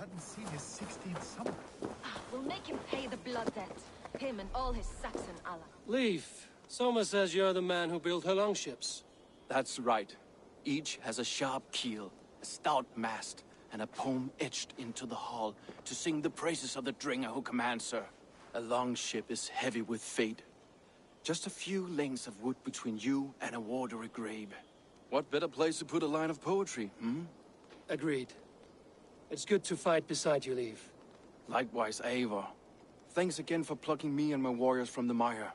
hadn't seen his 16th summer. We'll make him pay the blood debt. Him and all his Saxon allies. Leaf, Soma says you're the man who built her longships. That's right. Each has a sharp keel, a stout mast, and a poem etched into the hull to sing the praises of the Dringer who commands her. A longship is heavy with fate. Just a few lengths of wood between you and a watery grave. What better place to put a line of poetry, hmm? Agreed. It's good to fight beside you, Leaf. Likewise, Eivor. Thanks again for plucking me and my warriors from the mire.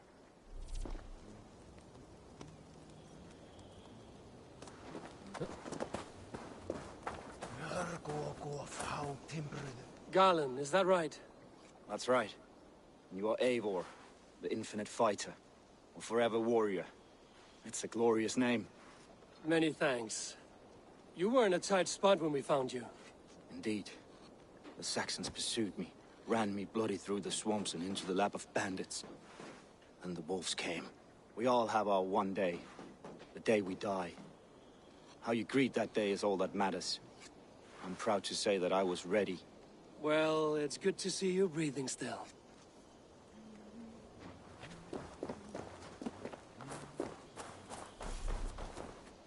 Garland, is that right? That's right. You are Eivor, the infinite fighter, or forever warrior. It's a glorious name. Many thanks. You were in a tight spot when we found you. Indeed. The Saxons pursued me, ran me bloody through the swamps and into the lap of bandits. And the wolves came. We all have our one day. The day we die. How you greet that day is all that matters. I'm proud to say that I was ready. Well, it's good to see you breathing still.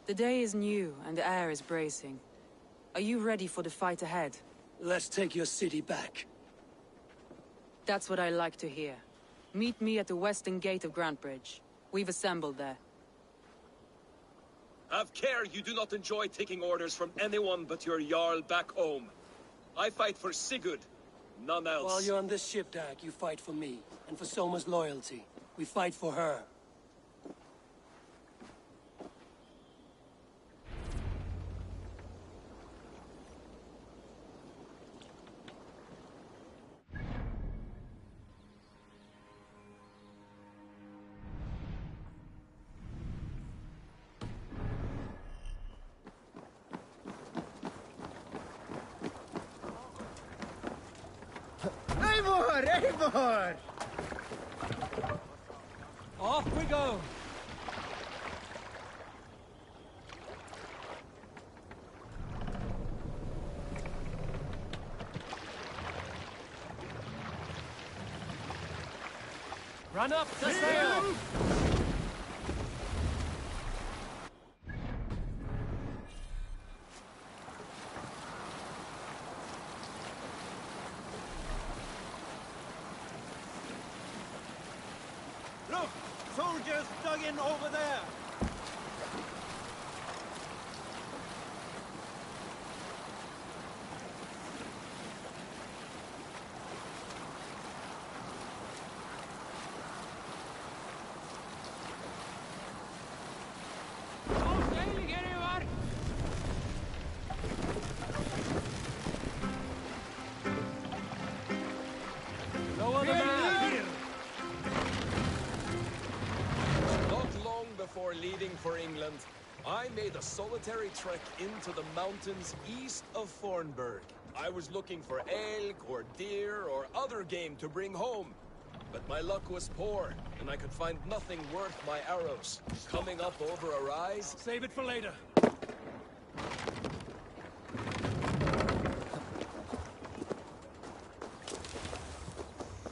The day is new, and the air is bracing. Are you ready for the fight ahead? Let's take your city back. That's what I like to hear. Meet me at the western gate of Grantbridge. We've assembled there. Have care you do not enjoy taking orders from anyone but your Jarl back home. I fight for Sigurd, none else. While you're on this ship, Dag, you fight for me, and for Soma's loyalty. We fight for her. Eivor! Eivor! Off we go! Run up the sail! Look! Soldiers dug in over there! No other man! Not long before leaving for England, I made a solitary trek into the mountains east of Thornburg. I was looking for elk or deer or other game to bring home. But my luck was poor, and I could find nothing worth my arrows. Coming up over a rise... Save it for later.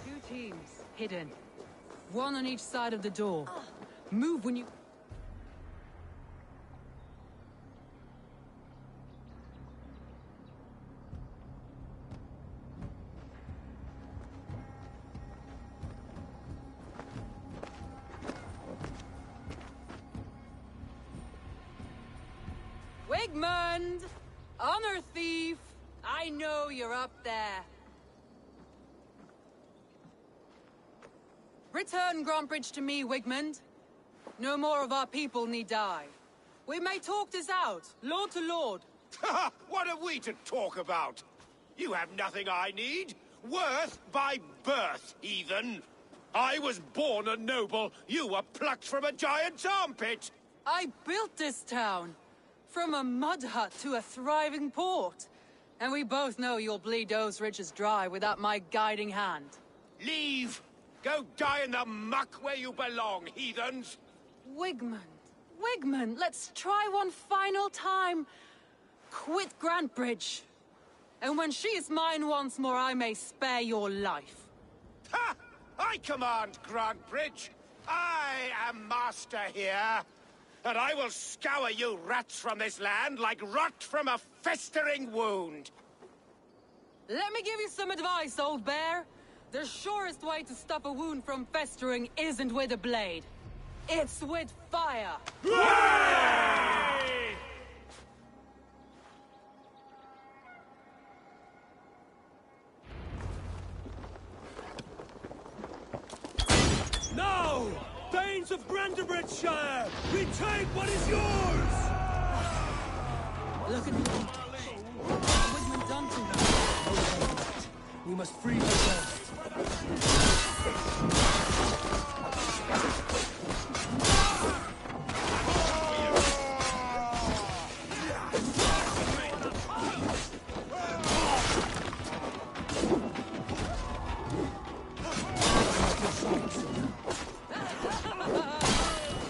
Two teams, hidden. One on each side of the door. Move when you... Wigmund! Honor thief! I know you're up there. Return Grantbridge to me, Wigmund. No more of our people need die. We may talk this out, lord to lord. What are we to talk about? You have nothing I need. Worth by birth, heathen. I was born a noble. You were plucked from a giant's armpit. I built this town. From a mud hut to a thriving port. And we both know you'll bleed those riches dry without my guiding hand. Leave. Go die in the muck where you belong, heathens. Wigmund, Wigmund, let's try one final time. Quit Grantbridge. And when she is mine once more, I may spare your life. Ha! I command Grantbridge. I am master here. And I will scour you rats from this land like rot from a festering wound. Let me give you some advice, old bear. The surest way to stop a wound from festering isn't with a blade. It's with fire. Now! Thanes of Grantebridgeshire! Retake what is yours! Look at me. Wigman done to me. We must free her first.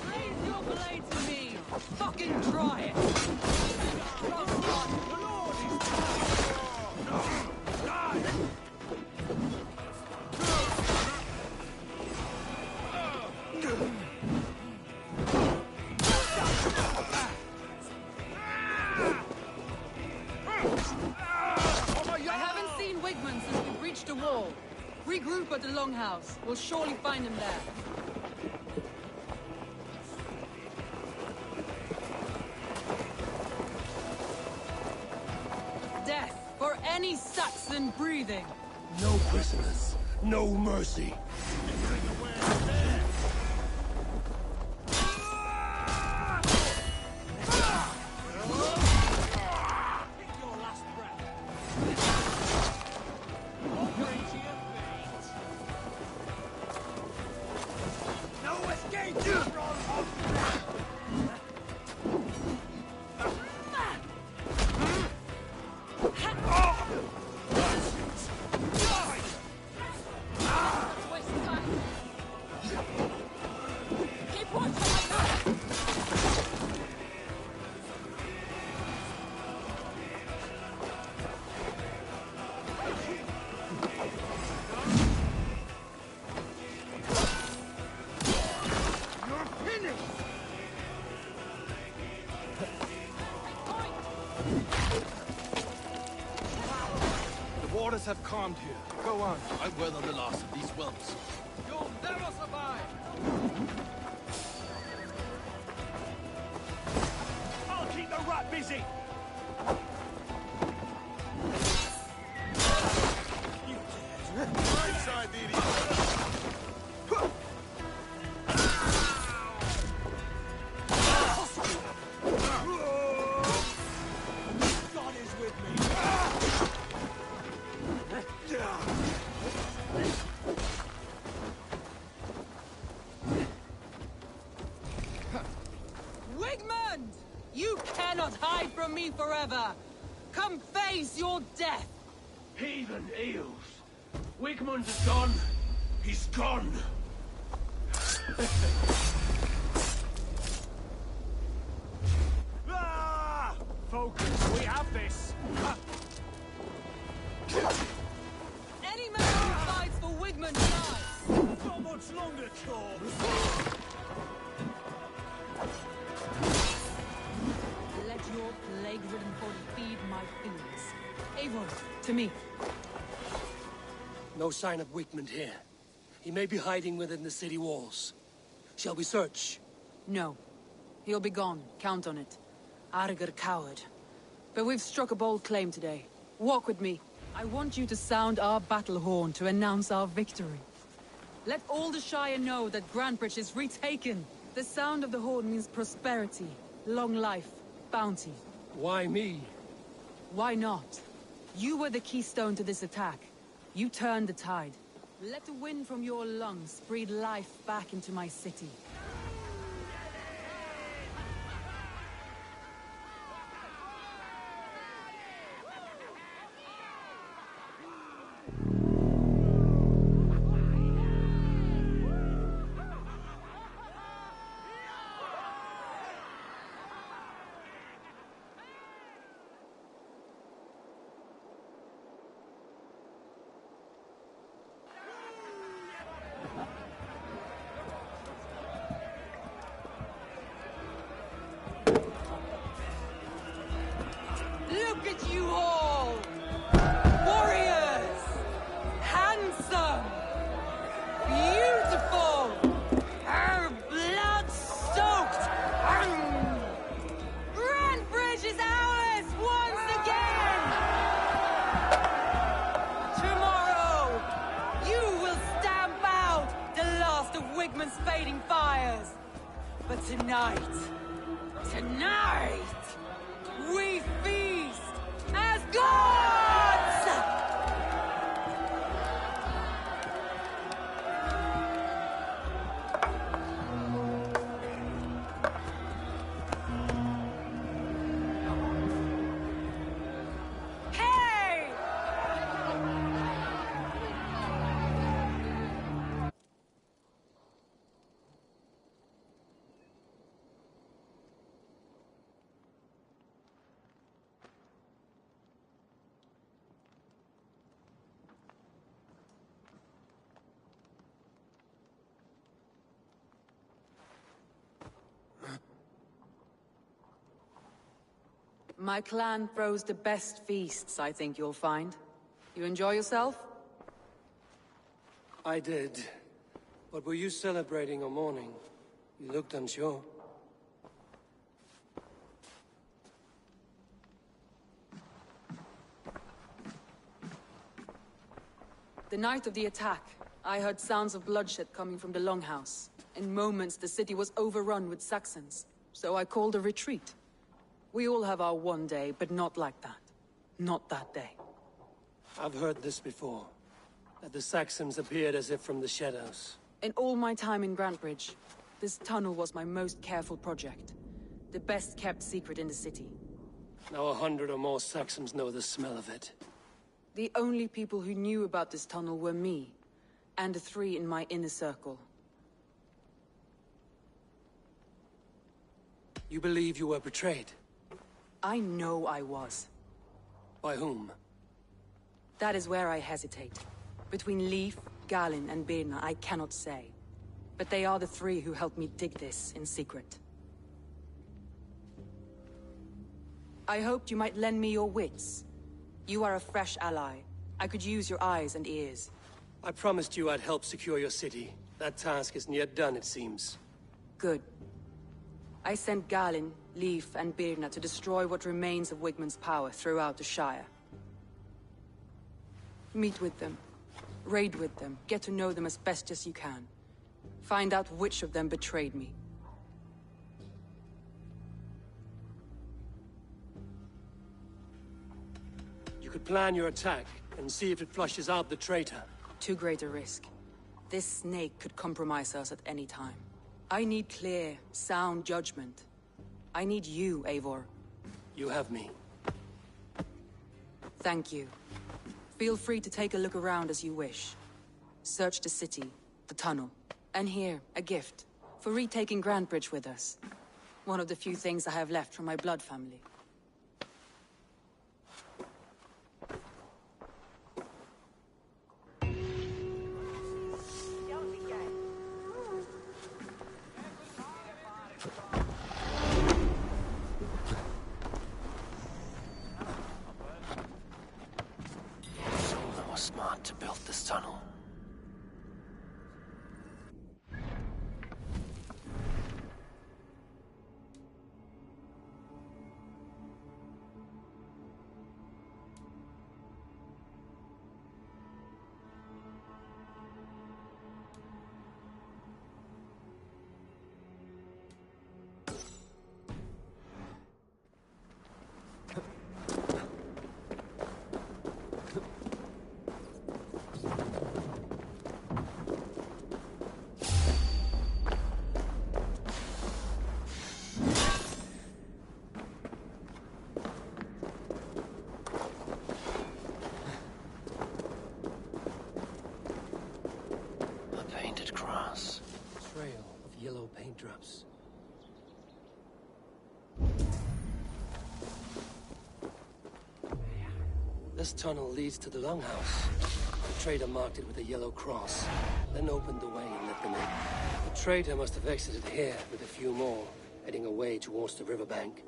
Raise your blade to me. Fucking try it. I haven't seen Wigman since we breached the wall. Regroup at the Longhouse. We'll surely find him there. Death for any Saxon breathing. No prisoners, no mercy. The waters have calmed here. Go on. I weather the last of these whelps. You'll never survive! I'll keep the rat busy! Right side, the idiot. God is with me! Wigmund! You cannot hide from me forever! Come face your death! Heathen eels! Wigmund is gone! He's gone! Ah! Focus, we have this! Any man who fights for Wigmund dies! Not much longer, Corb! Let your plague-ridden body feed my feelings. Avon, to me. No sign of Wigmund here. He may be hiding within the city walls. Shall we search? No. He'll be gone. Count on it. Arger coward. But we've struck a bold claim today. Walk with me. I want you to sound our battle horn to announce our victory. Let all the Shire know that Grantbridge is retaken. The sound of the horn means prosperity, long life, bounty. Why me? Why not? You were the keystone to this attack. You turned the tide. Let the wind from your lungs breathe life back into my city. Look at you all! Warriors! Handsome! Beautiful! Blood-soaked! Grantbridge is ours once again! Tomorrow, you will stamp out the last of Wigman's fading fires. But tonight, we feast as gods! Hey! My clan throws the best feasts, I think you'll find. You enjoy yourself? I did. But were you celebrating or mourning? You looked unsure. The night of the attack, I heard sounds of bloodshed coming from the Longhouse. In moments, the city was overrun with Saxons, so I called a retreat. We all have our one day, but not like that. Not that day. I've heard this before. That the Saxons appeared as if from the shadows. In all my time in Grantbridge, this tunnel was my most careful project. The best kept secret in the city. Now 100 or more Saxons know the smell of it. The only people who knew about this tunnel were me, and the 3 in my inner circle. You believe you were betrayed? I know I was. By whom? That is where I hesitate. Between Leif, Galin, and Birna, I cannot say. But they are the 3 who helped me dig this in secret. I hoped you might lend me your wits. You are a fresh ally. I could use your eyes and ears. I promised you I'd help secure your city. That task isn't yet done, it seems. Good. I sent Galin, Leif, and Birna to destroy what remains of Wigman's power throughout the Shire. Meet with them. Raid with them. Get to know them as best as you can. Find out which of them betrayed me. You could plan your attack and see if it flushes out the traitor. Too great a risk. This snake could compromise us at any time. I need clear, sound judgment. I need you, Eivor. You have me. Thank you. Feel free to take a look around as you wish. Search the city, the tunnel, and here, a gift, for retaking Grantbridge with us. One of the few things I have left from my blood family. Someone was smart to build this tunnel. Trail of yellow paint drops. This tunnel leads to the Longhouse. The traitor marked it with a yellow cross, then opened the way and let them in. The traitor must have exited here with a few more, heading away towards the riverbank.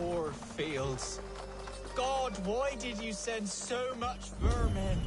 poor fields. God, why did you send so much vermin?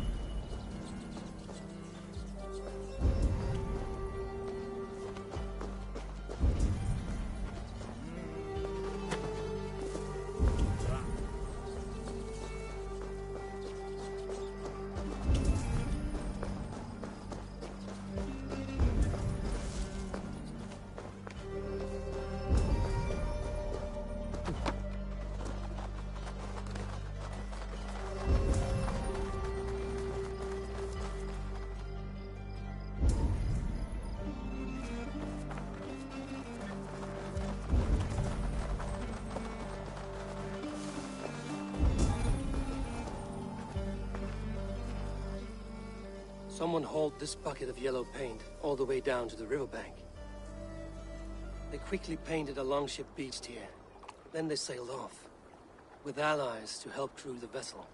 Someone hauled this bucket of yellow paint all the way down to the riverbank. They quickly painted a longship beached here. Then they sailed off, with allies to help crew the vessel.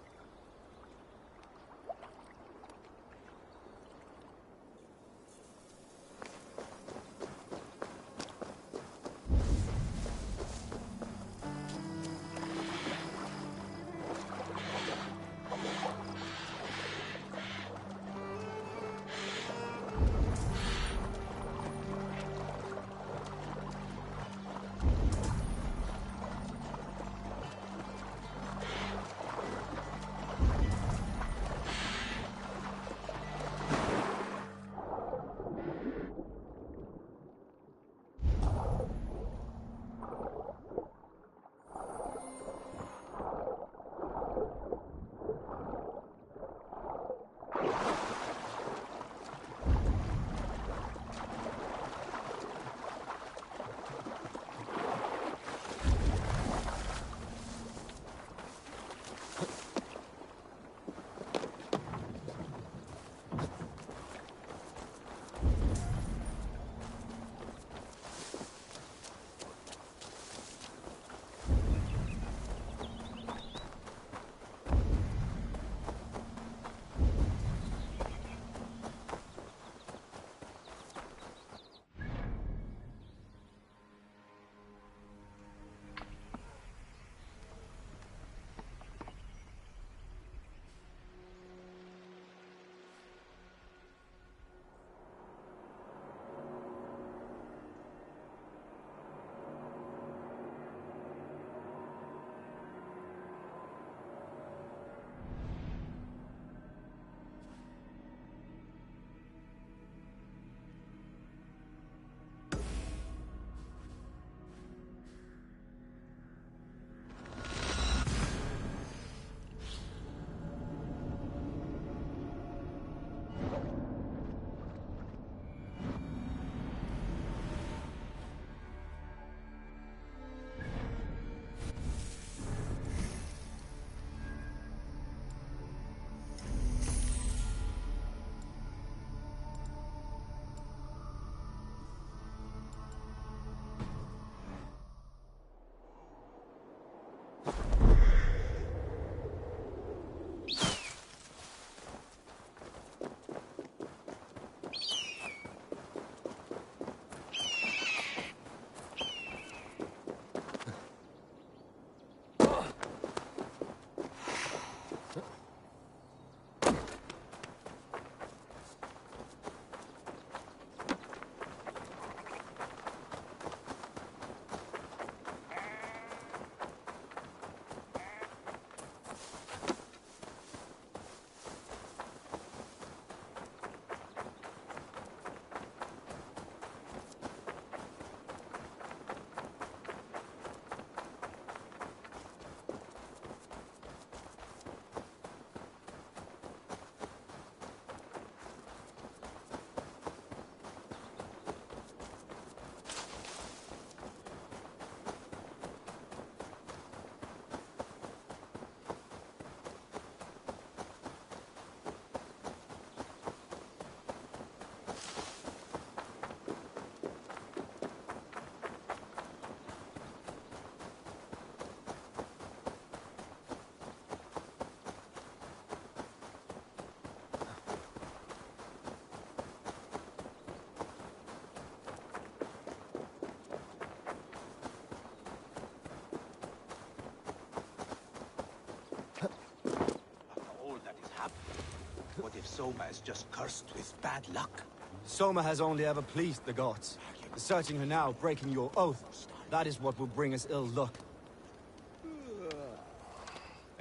Soma is just cursed with bad luck. Soma has only ever pleased the gods. Deserting her now, breaking your oath, that is what will bring us ill luck.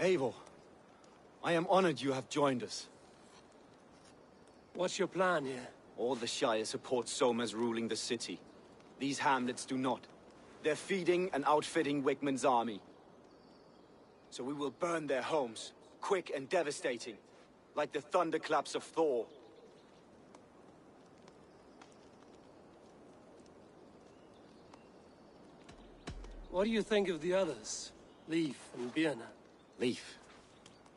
Eivor, I am honored you have joined us. What's your plan here? All the Shire support Soma's ruling the city. These hamlets do not. They're feeding and outfitting Wickman's army. So we will burn their homes, quick and devastating, like the thunderclaps of Thor. What do you think of the others? Leif and Birna? Leif.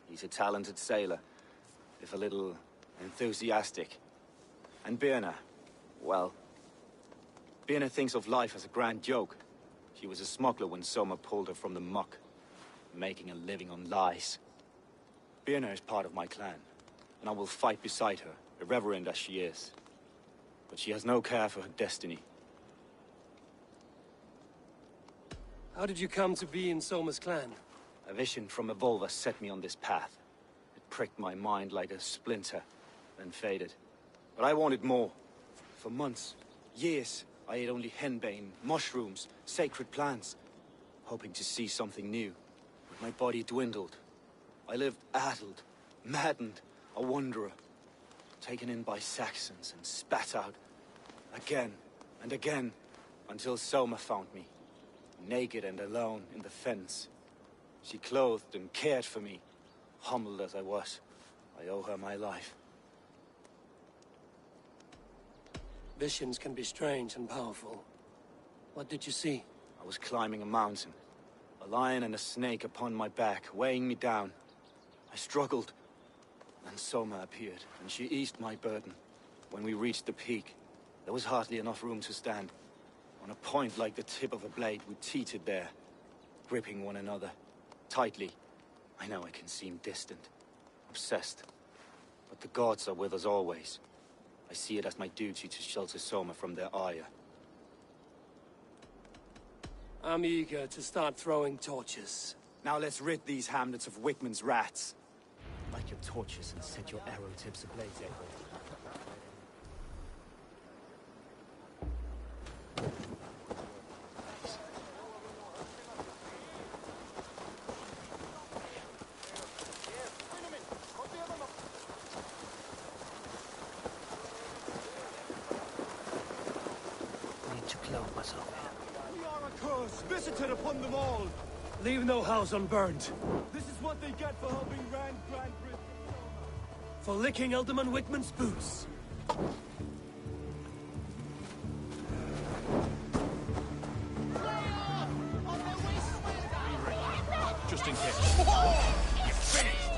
He's a talented sailor, if a little enthusiastic. And Birna, well... Birna thinks of life as a grand joke. She was a smuggler when Soma pulled her from the muck, making a living on lies. Birna is part of my clan, and I will fight beside her, irreverent as she is. But she has no care for her destiny. How did you come to be in Soma's clan? A vision from Evolva set me on this path. It pricked my mind like a splinter, then faded. But I wanted more. For months, years, I ate only henbane, mushrooms, sacred plants, hoping to see something new. But my body dwindled. I lived addled, maddened, a wanderer, taken in by Saxons and spat out again and again, until Soma found me, naked and alone in the fens. She clothed and cared for me, humbled as I was. I owe her my life. Visions can be strange and powerful. What did you see? I was climbing a mountain. A lion and a snake upon my back, weighing me down. I struggled. Then Soma appeared, and she eased my burden. When we reached the peak, there was hardly enough room to stand. On a point like the tip of a blade, we teetered there, gripping one another, tightly. I know I can seem distant, obsessed, but the gods are with us always. I see it as my duty to shelter Soma from their ire. I'm eager to start throwing torches. Now let's rid these hamlets of Wickman's rats. Light your torches and set your arrow tips ablaze, Eivor. Visited upon them all! Leave no house unburned. This is what they get for helping Grand Britain. For licking Alderman Wickman's boots. Just in case. You're finished!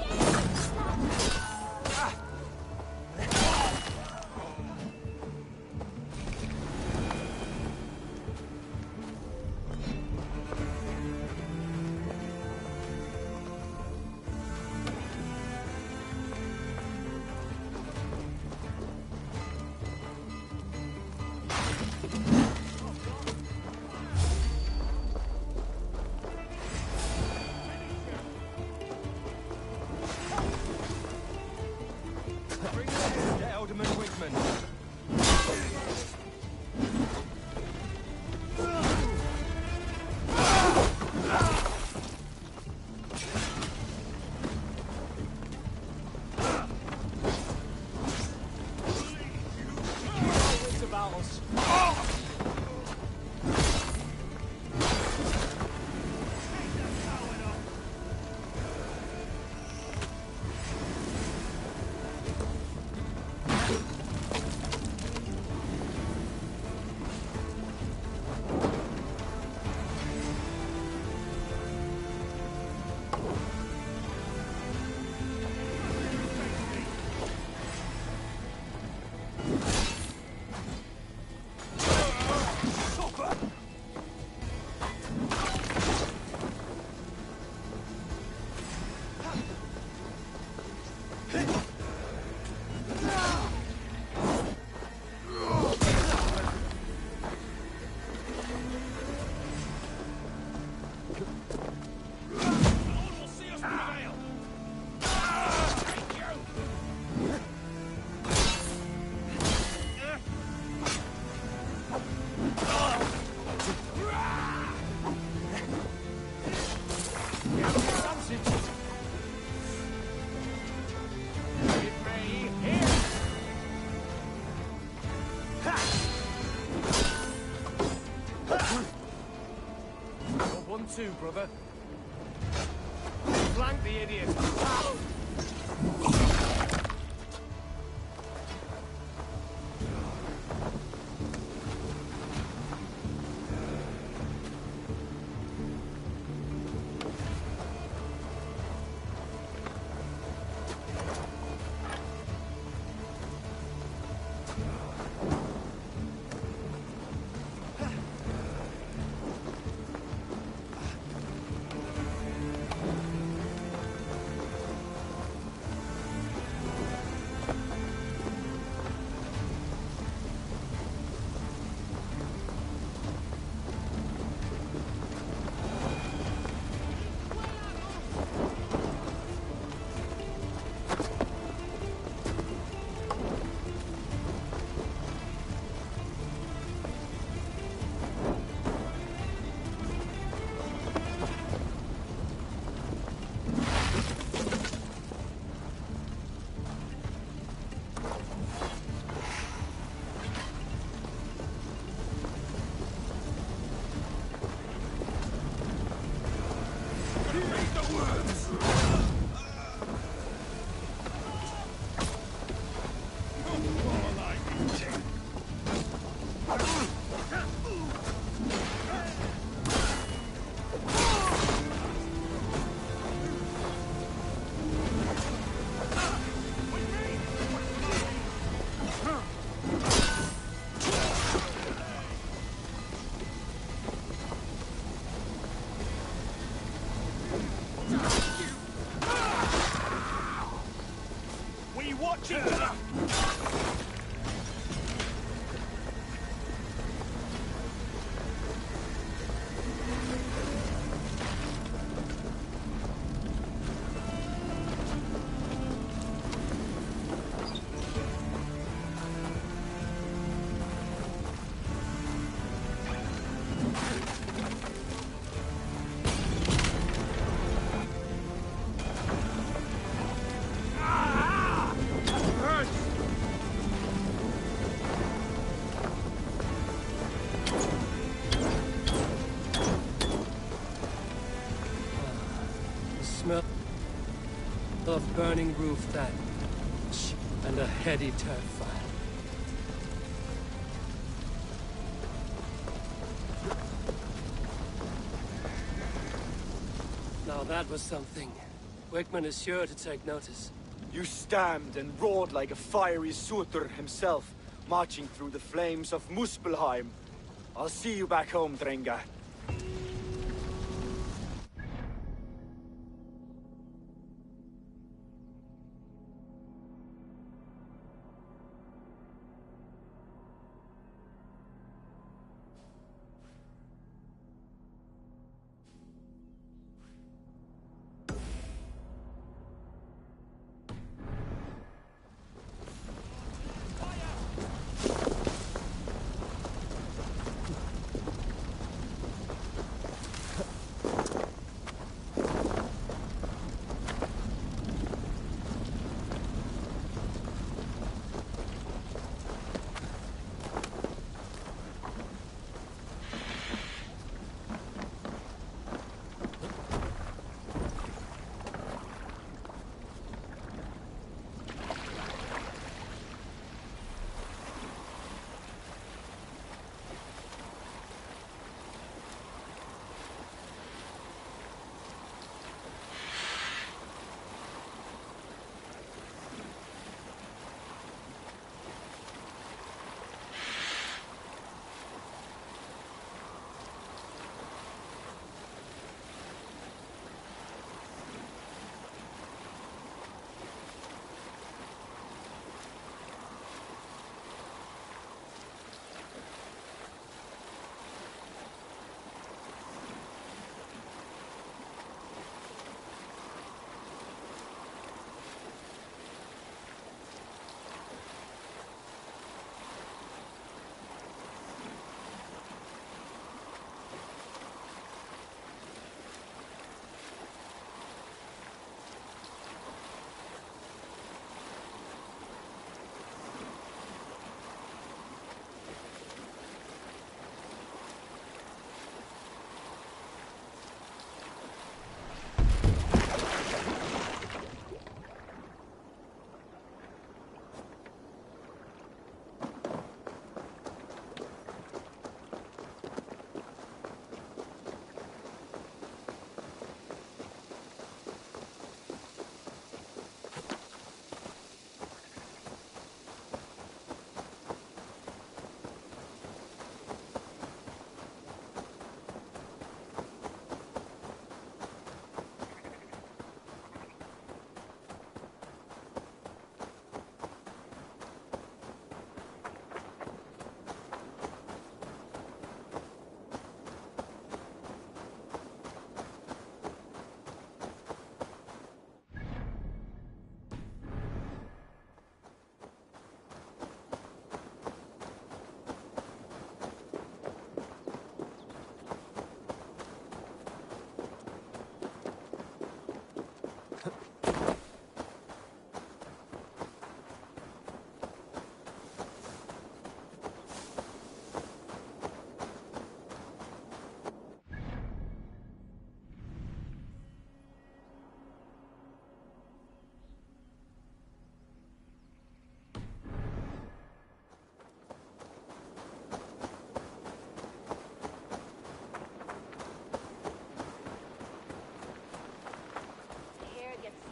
Too, brother. Flank the idiot. Of burning roof thatch and a heady turf fire. Now that was something. Wickman is sure to take notice. You stamped and roared like a fiery Surtur himself, marching through the flames of Muspelheim. I'll see you back home, Drenga.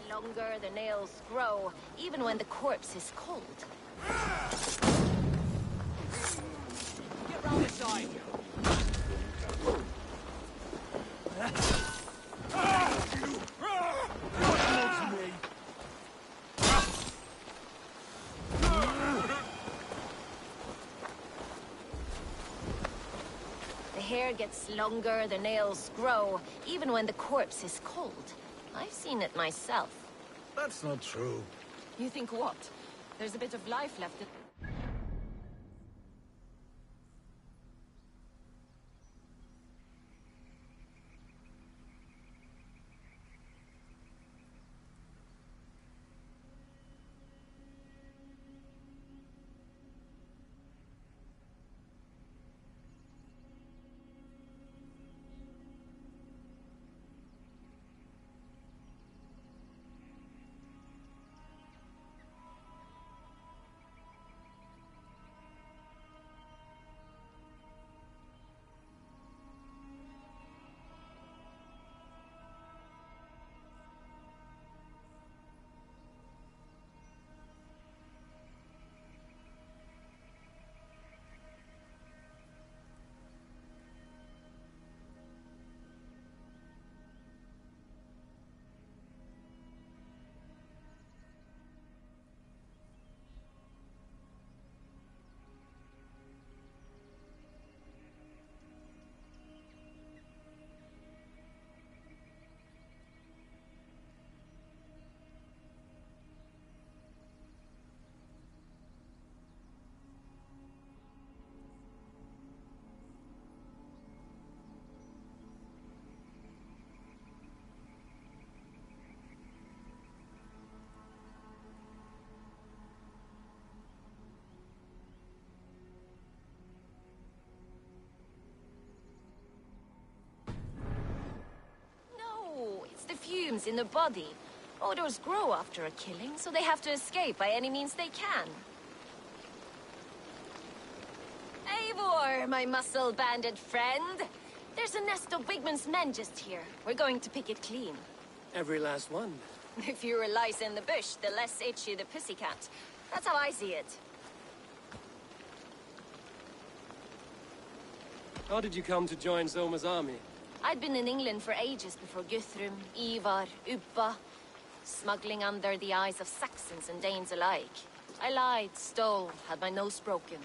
Longer, the nails grow, even when the corpse is cold. Get round the side. The hair gets longer, the nails grow, even when the corpse is cold. I've seen it myself. That's not true. You think what? There's a bit of life left in... fumes in the body. Odors grow after a killing, so they have to escape by any means they can. Eivor, my muscle-banded friend! There's a nest of Wigman's men just here. We're going to pick it clean. Every last one. The fewer lice in the bush, the less itchy the pussycat. That's how I see it. How did you come to join Zoma's army? I'd been in England for ages before Guthrum, Ivar, Ubba, smuggling under the eyes of Saxons and Danes alike. I lied, stole, had my nose broken.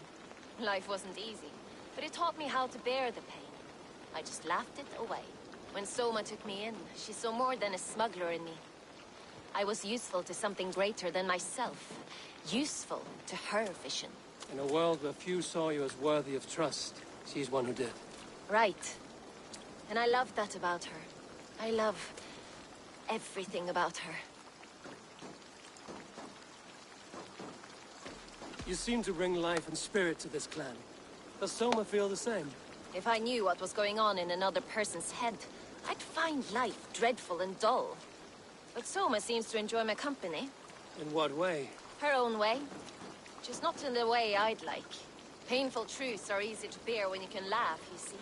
Life wasn't easy, but it taught me how to bear the pain. I just laughed it away. When Soma took me in, she saw more than a smuggler in me. I was useful to something greater than myself. Useful to her vision. In a world where few saw you as worthy of trust, she's one who did. Right. And I love that about her. I love everything about her. You seem to bring life and spirit to this clan. Does Soma feel the same? If I knew what was going on in another person's head, I'd find life dreadful and dull. But Soma seems to enjoy my company. In what way? Her own way. Just not in the way I'd like. Painful truths are easy to bear when you can laugh, you see.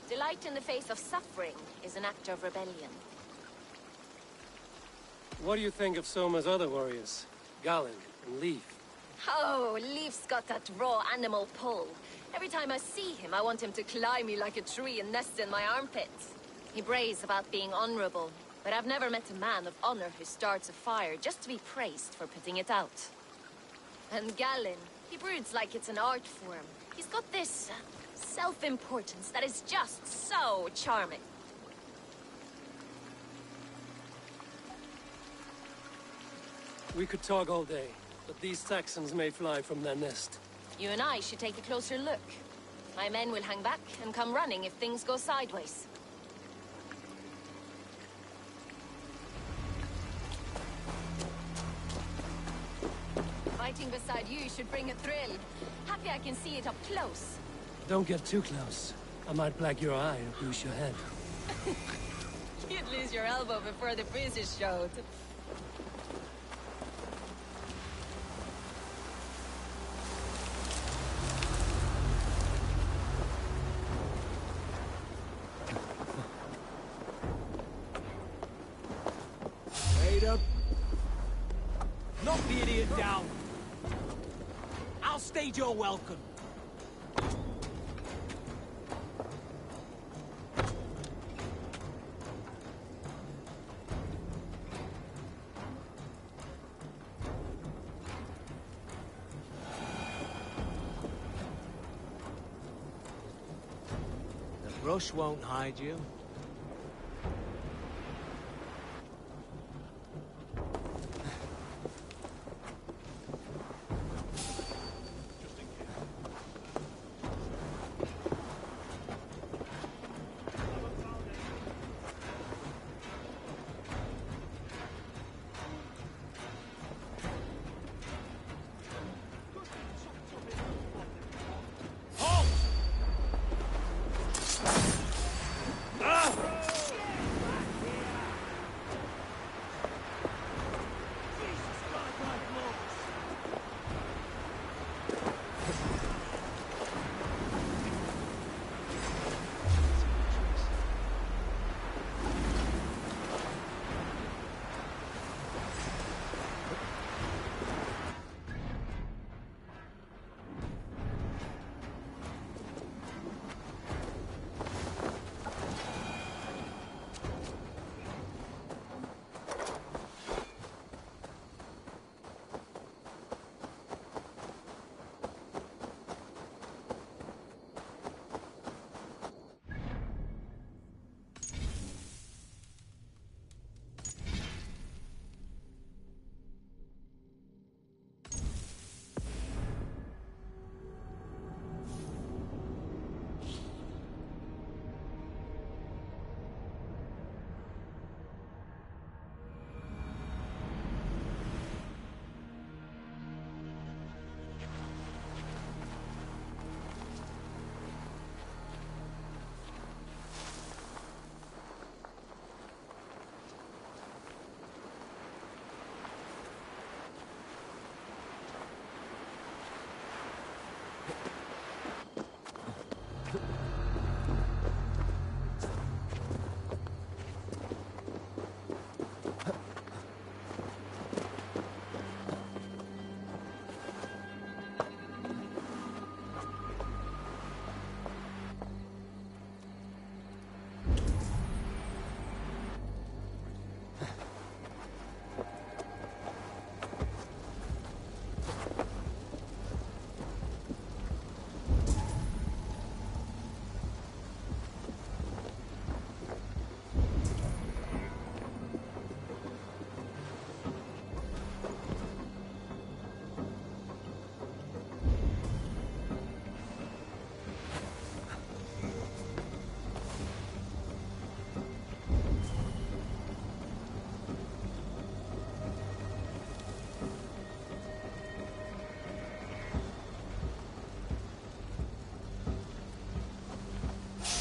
Delight in the face of suffering is an act of rebellion. What do you think of Soma's other warriors? Galen and Leif? Oh, Leif's got that raw animal pull. Every time I see him, I want him to climb me like a tree and nest in my armpits. He brays about being honorable, but I've never met a man of honor who starts a fire just to be praised for putting it out. And Galen, he broods like it's an art form. He's got this self-importance that is just so charming. We could talk all day, but these Saxons may fly from their nest. You and I should take a closer look. My men will hang back and come running if things go sideways. fighting beside you should bring a thrill. Happy I can see it up close. Don't get too close. I might black your eye or bruise your head. You'd lose your elbow before the bruises showed. Wait up. Knock the idiot down. I'll stage your welcome. The brush won't hide you.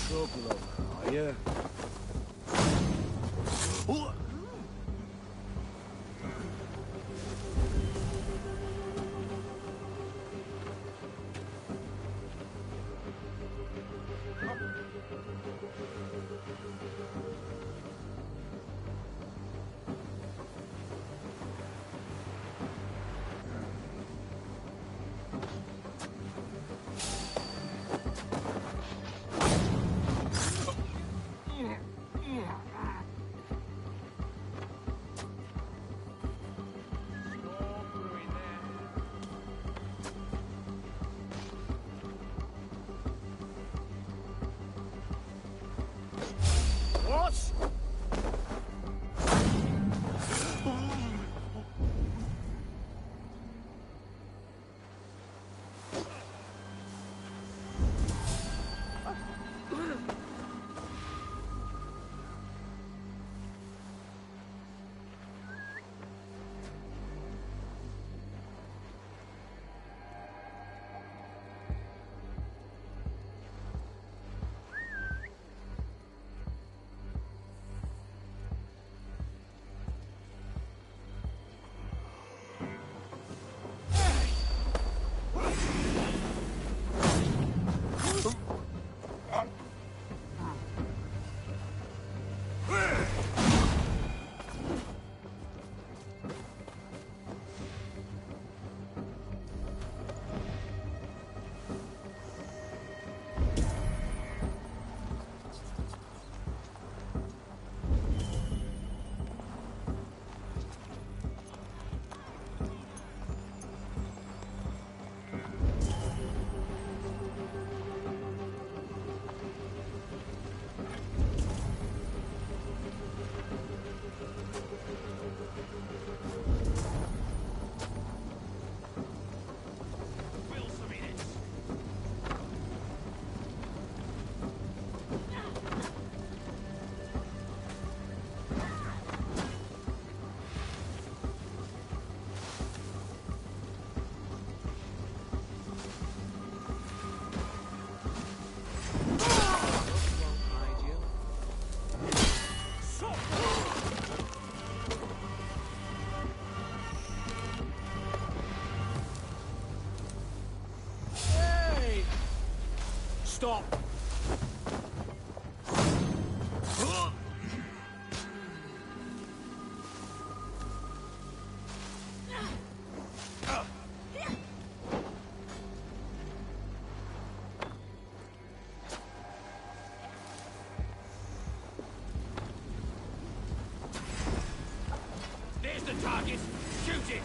Trouble, are you? stop! There's the target! Shoot it!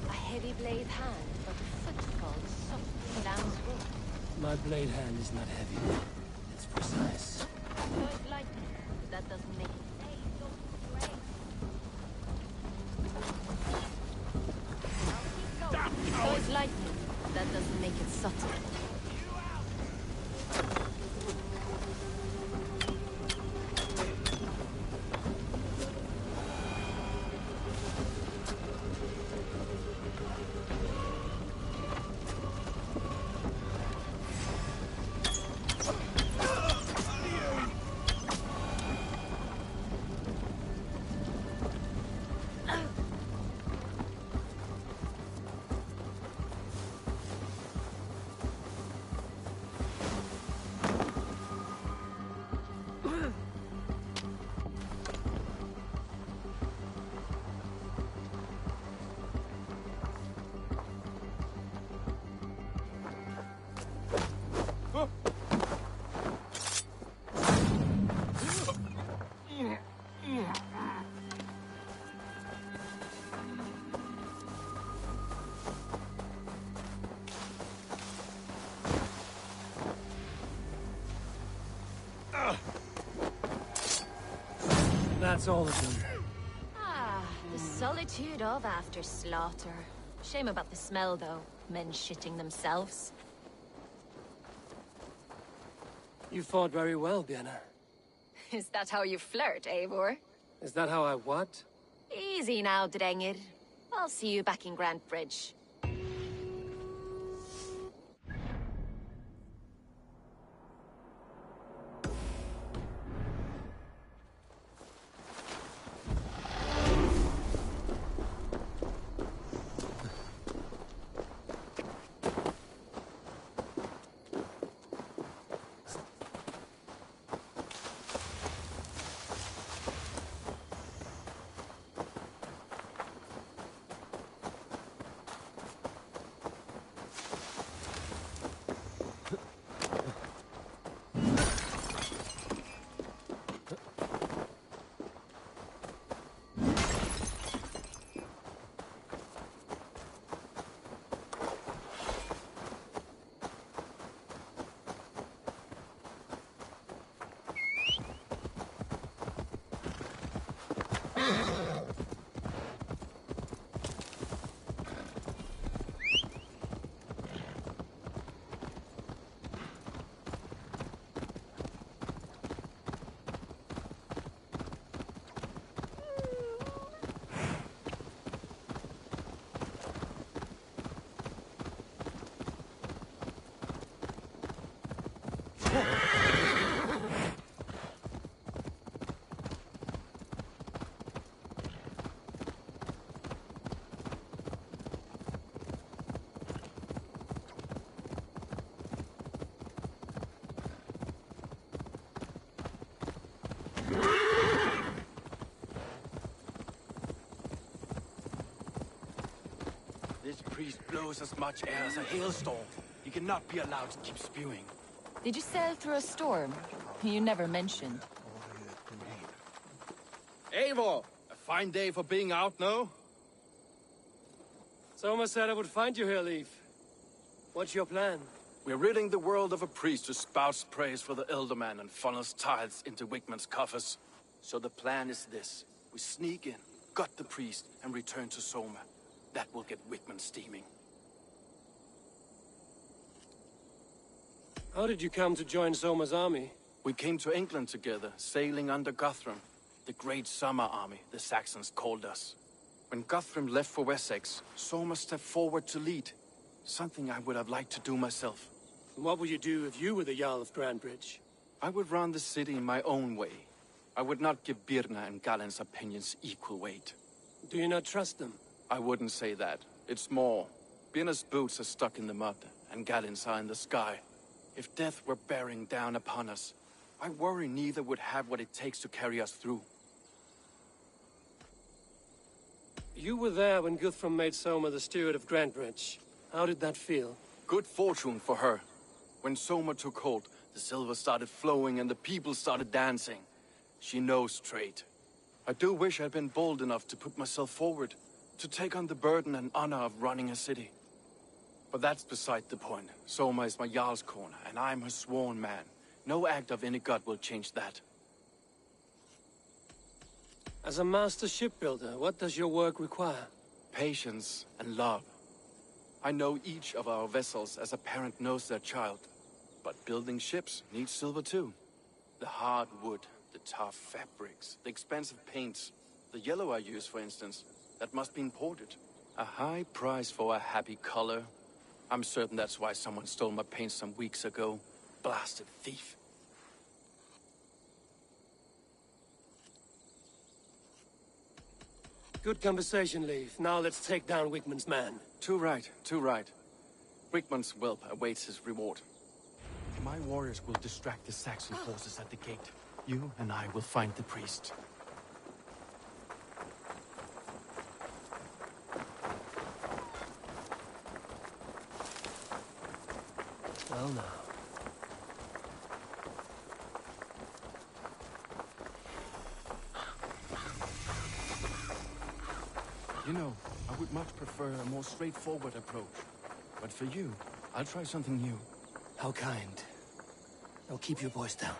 A heavy blade hand, but a footfall softly lands wood. My blade hand is not heavy. It's precise. So it's lightning, but that doesn't make it. Hey, look, great. So it's lightning, but that doesn't make it subtle. That's all of them. Ah, the solitude of after slaughter. Shame about the smell, though. Men shitting themselves. You fought very well, Björna. Is that how you flirt, Eivor? Is that how I what? Easy now, Drengir. I'll see you back in Grand Bridge. This priest blows as much air as a hailstorm. He cannot be allowed to keep spewing. Did you sail through a storm? You never mentioned. Eivor! A fine day for being out, no? Soma said I would find you here, Leif. What's your plan? We're ridding the world of a priest who spouts praise for the Elderman and funnels tithes into Wickman's coffers. So the plan is this. We sneak in, gut the priest, and return to Soma. That will get Wickman steaming. How did you come to join Soma's army? We came to England together, sailing under Guthrum. The Great Summer Army, the Saxons called us. When Guthrum left for Wessex, Soma stepped forward to lead. Something I would have liked to do myself. What would you do if you were the Jarl of Grandbridge? I would run the city in my own way. I would not give Birna and Galen's opinions equal weight. Do you not trust them? I wouldn't say that. It's more. Birna's boots are stuck in the mud, and Galen's are in the sky. If death were bearing down upon us, I worry neither would have what it takes to carry us through. You were there when Guthrum made Soma the steward of Grandbridge. How did that feel? Good fortune for her. When Soma took hold, the silver started flowing and the people started dancing. She knows trade. I do wish I'd been bold enough to put myself forward, to take on the burden and honor of running a city. But that's beside the point. Soma is my Jarl's corner, and I'm her sworn man. No act of any god will change that. As a master shipbuilder, what does your work require? Patience and love. I know each of our vessels as a parent knows their child. But building ships needs silver too. The hard wood, the tough fabrics, the expensive paints. The yellow I use, for instance, that must be imported. A high price for a happy color. I'm certain that's why someone stole my paint some weeks ago. Blasted thief. Good conversation, Leif. Now let's take down Wigmund's man. Too right, too right. Wigmund's whelp awaits his reward. My warriors will distract the Saxon forces at the gate. You and I will find the priest. Well now. You know, I would much prefer a more straightforward approach. But for you, I'll try something new. How kind. I'll keep your voice down.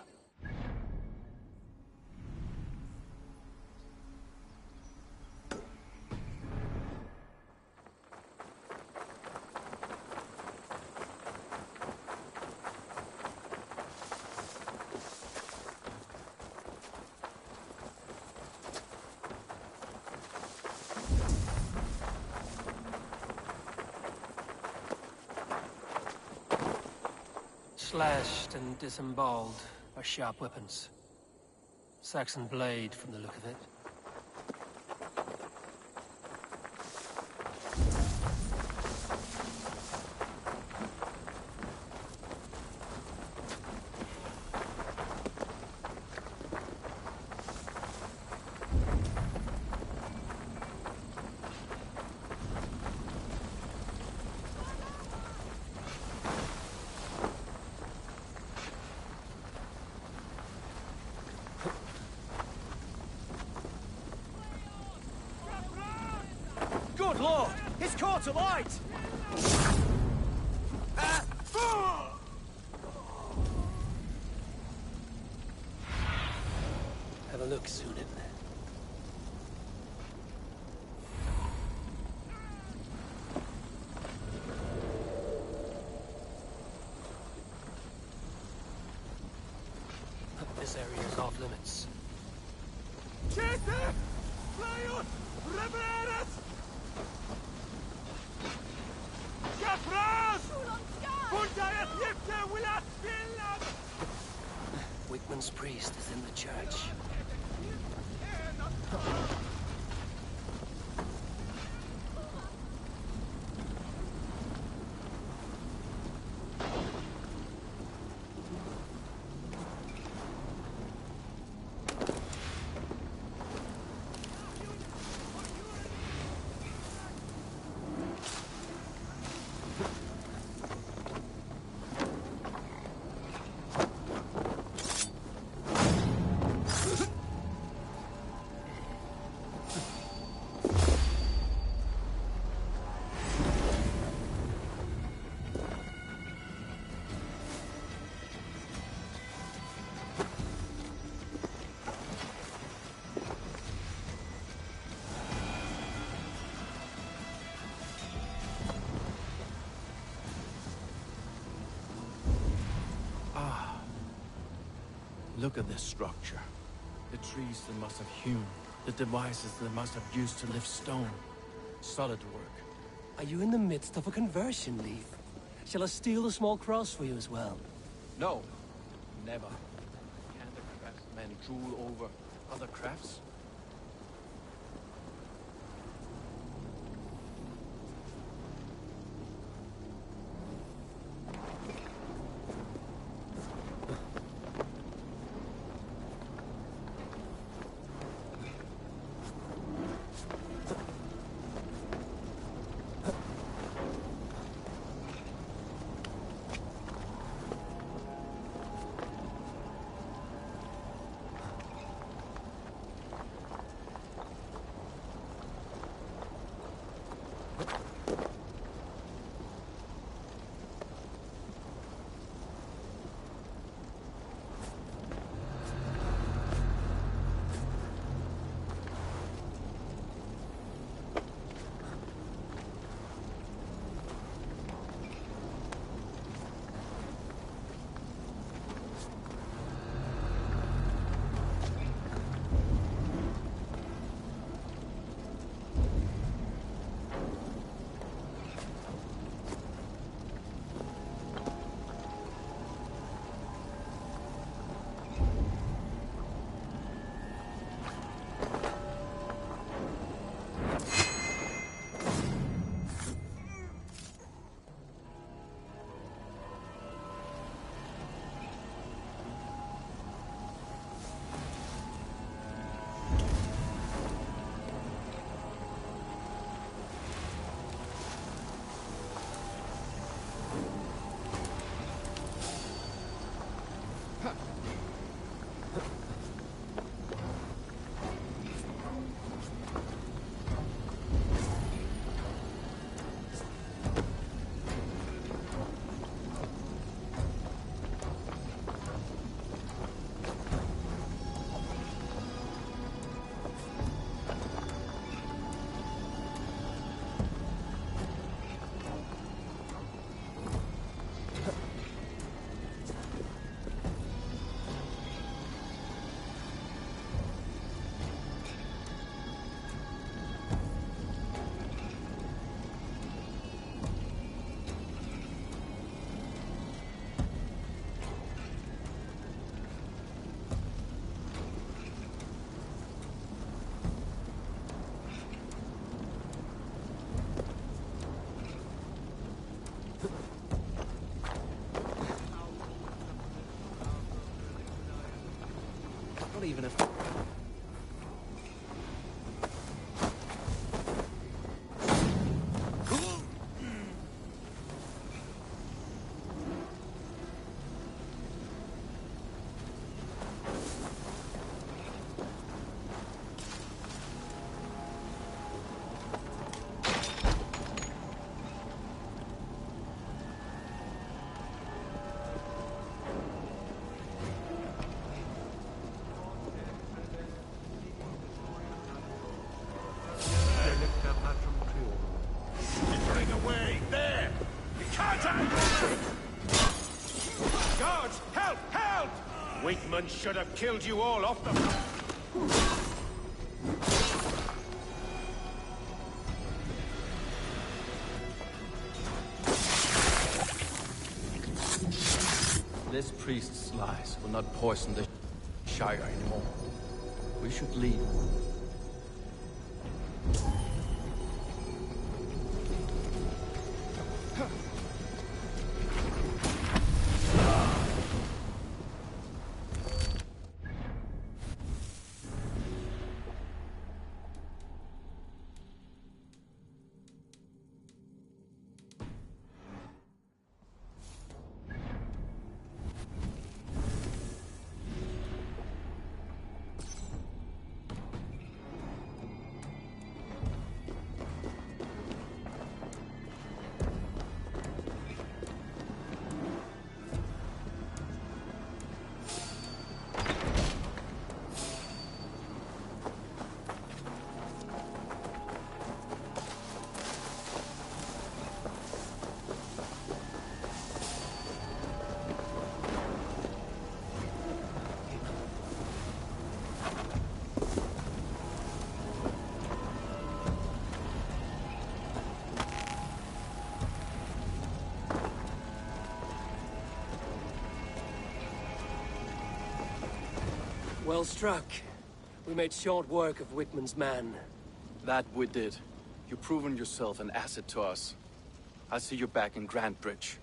Slashed and disemboweled are sharp weapons. Saxon blade from the look of it. Good lord! It's caught alight! Have a look, Sunan. This area is off limits. Wigmund's priest is in the church. Look at this structure. The trees they must have hewn. The devices they must have used to lift stone. Solid work. Are you in the midst of a conversion, Leif? Shall I steal the small cross for you as well? No, never. Can the craftsmen drool over other crafts? Not even if... Slithering away! There! You can't have... Guards! Help! Help! Wakeman should have killed you all off the... This priest's lies will not poison the Shire anymore. We should leave. Well struck. We made short work of Wigman's man. That we did. You've proven yourself an asset to us. I'll see you back in Grantbridge.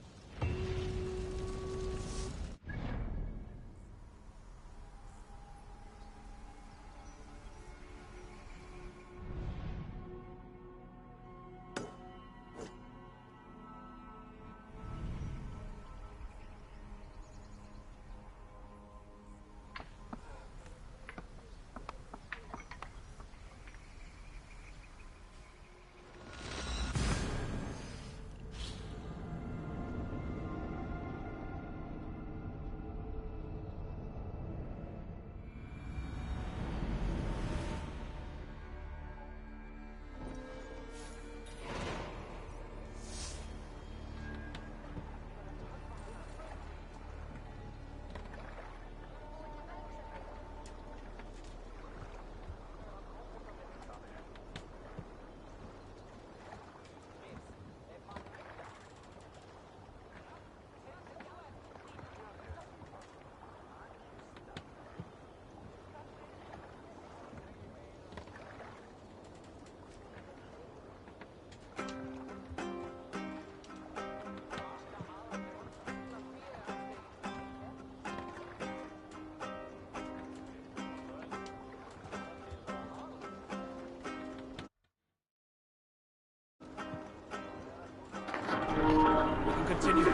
Continue.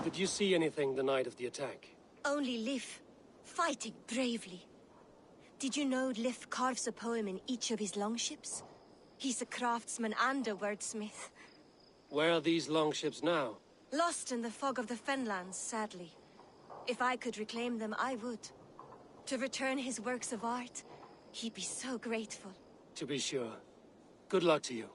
Did you see anything the night of the attack? Only Lif, fighting bravely. Did you know Lif carves a poem in each of his longships? He's a craftsman and a wordsmith. Where are these longships now? Lost in the fog of the Fenlands, sadly. If I could reclaim them, I would. To return his works of art, he'd be so grateful. To be sure. Good luck to you.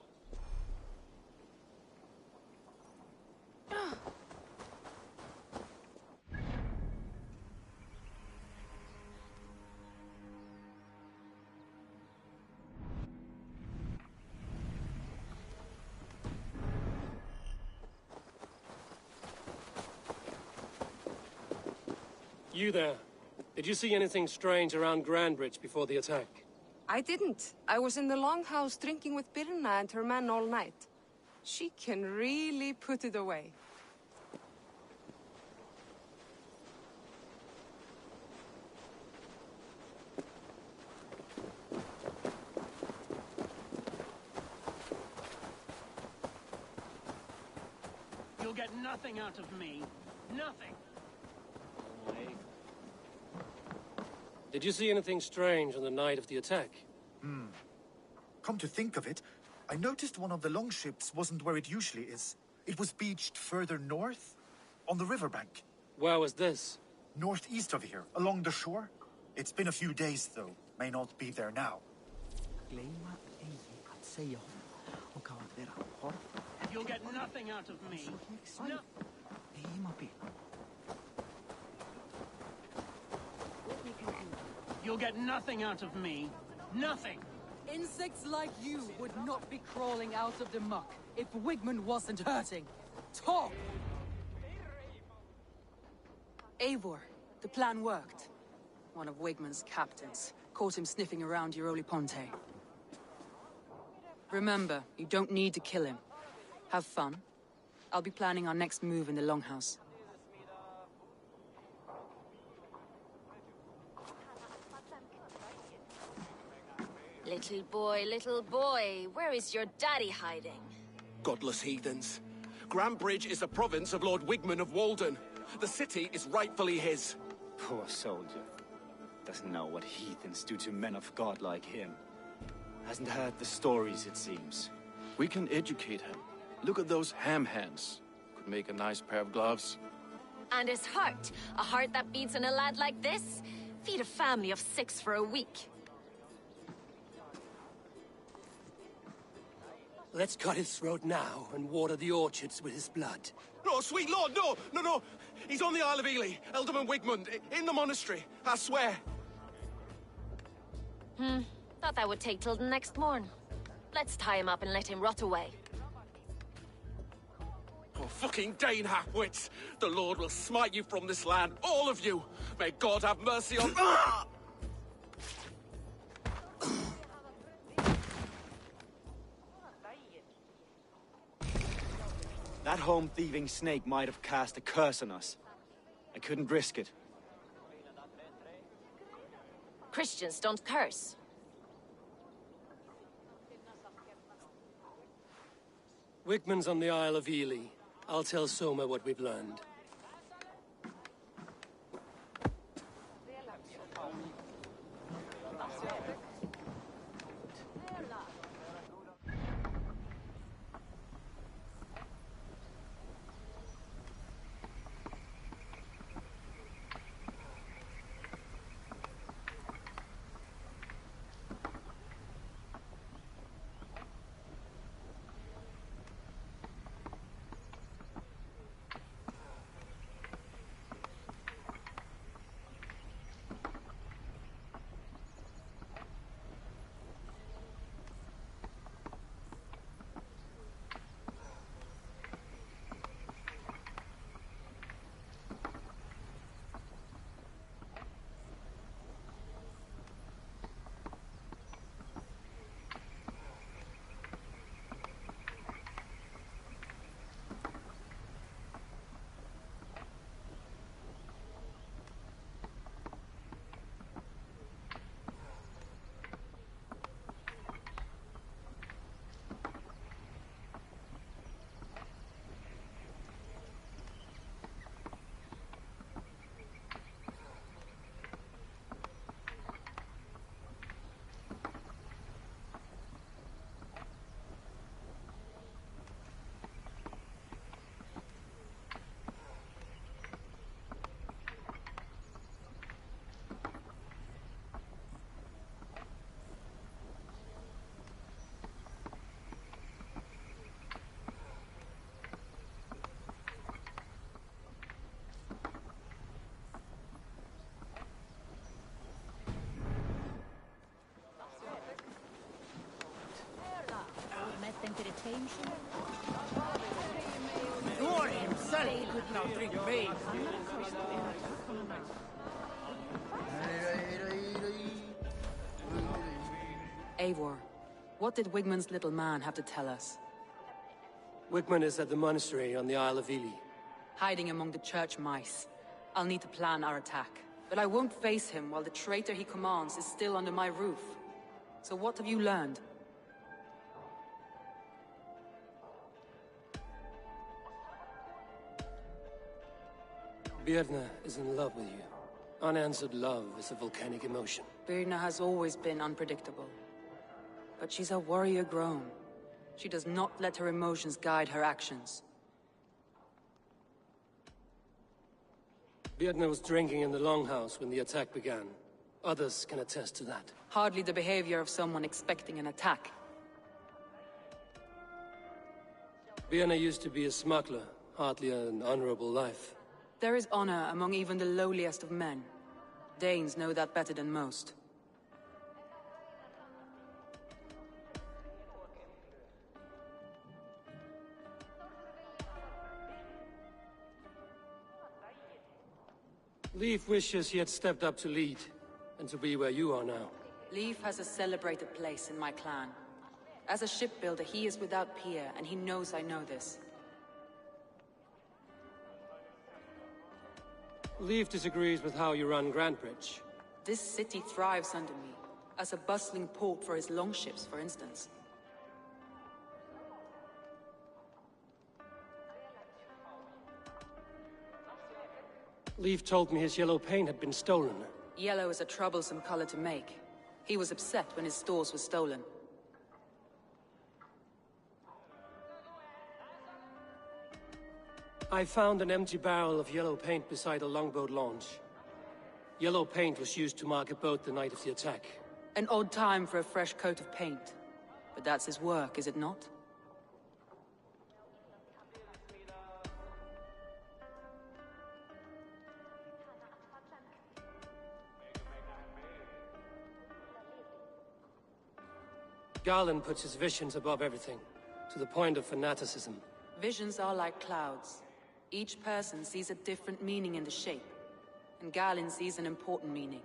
You there. Did you see anything strange around Grantbridge before the attack? I didn't. I was in the longhouse drinking with Birna and her men all night. She can really put it away. You'll get nothing out of me. Nothing. Did you see anything strange on the night of the attack? Come to think of it, I noticed one of the longships wasn't where it usually is. It was beached further north, on the riverbank. Where was this? Northeast of here, along the shore. It's been a few days, though. May not be there now. You'll get nothing out of me. No. You'll get nothing out of me. Nothing. Insects like you would not be crawling out of the muck if Wigman wasn't hurting. Talk! Eivor, the plan worked. One of Wigman's captains caught him sniffing around Euroli Ponte. Remember, you don't need to kill him. Have fun. I'll be planning our next move in the Longhouse. Little boy, where is your daddy hiding? Godless heathens. Grantbridge is a province of Lord Wigman of Walden. The city is rightfully his. Poor soldier. Doesn't know what heathens do to men of God like him. Hasn't heard the stories, it seems. We can educate him. Look at those ham hands. Could make a nice pair of gloves. And his heart. A heart that beats in a lad like this. Feed a family of 6 for a week. Let's cut his throat now and water the orchards with his blood. No, sweet lord, no! No, no! He's on the Isle of Ely, Ealdorman Wigmund, in the monastery, I swear. Thought that would take till the next morn. Let's tie him up and let him rot away. Oh, fucking Dane half-wits! The Lord will smite you from this land, all of you! May God have mercy on... That home-thieving snake might have cast a curse on us. I couldn't risk it. Christians don't curse. Wigmund's on the Isle of Ely. I'll tell Soma what we've learned. Thor himself could not drink vein. Eivor, what did Wigmund's little man have to tell us? Wigmund is at the monastery on the Isle of Ely. Hiding among the church mice. I'll need to plan our attack. But I won't face him while the traitor he commands is still under my roof. So what have you learned? Birna is in love with you. Unanswered love is a volcanic emotion. Birna has always been unpredictable. But she's a warrior grown. She does not let her emotions guide her actions. Birna was drinking in the longhouse when the attack began. Others can attest to that. Hardly the behavior of someone expecting an attack. Birna used to be a smuggler, hardly an honorable life. There is honor among even the lowliest of men. Danes know that better than most. Leif wishes he had stepped up to lead, and to be where you are now. Leif has a celebrated place in my clan. As a shipbuilder, he is without peer, and he knows I know this. Leif disagrees with how you run Grantbridge. This city thrives under me, as a bustling port for his longships, for instance. Leaf told me his yellow paint had been stolen. Yellow is a troublesome color to make. He was upset when his stores were stolen. I found an empty barrel of yellow paint beside a longboat launch. Yellow paint was used to mark a boat the night of the attack. An odd time for a fresh coat of paint. But that's his work, is it not? Garland puts his visions above everything, to the point of fanaticism. Visions are like clouds. Each person sees a different meaning in the shape, and Garland sees an important meaning.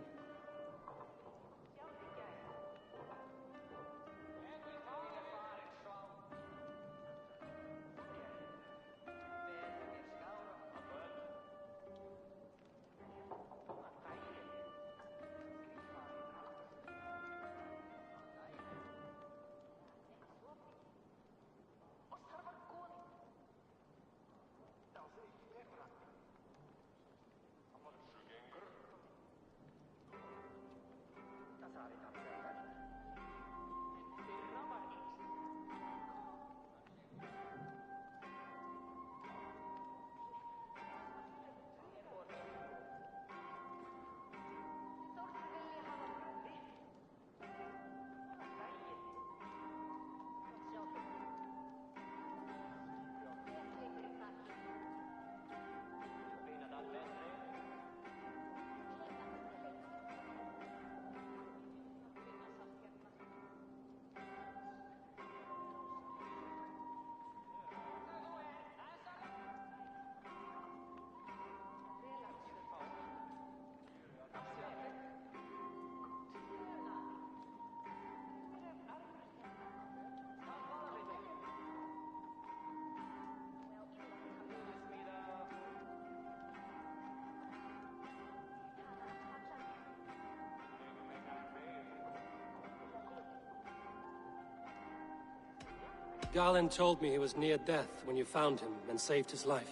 Garland told me he was near death when you found him and saved his life.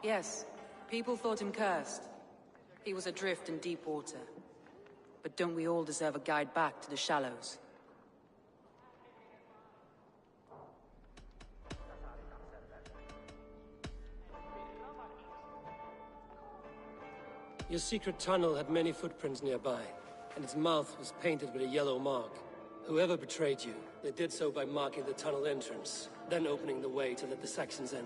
Yes, people thought him cursed. He was adrift in deep water. But don't we all deserve a guide back to the shallows? Your secret tunnel had many footprints nearby, and its mouth was painted with a yellow mark. Whoever betrayed you, they did so by marking the tunnel entrance, then opening the way to let the Saxons in.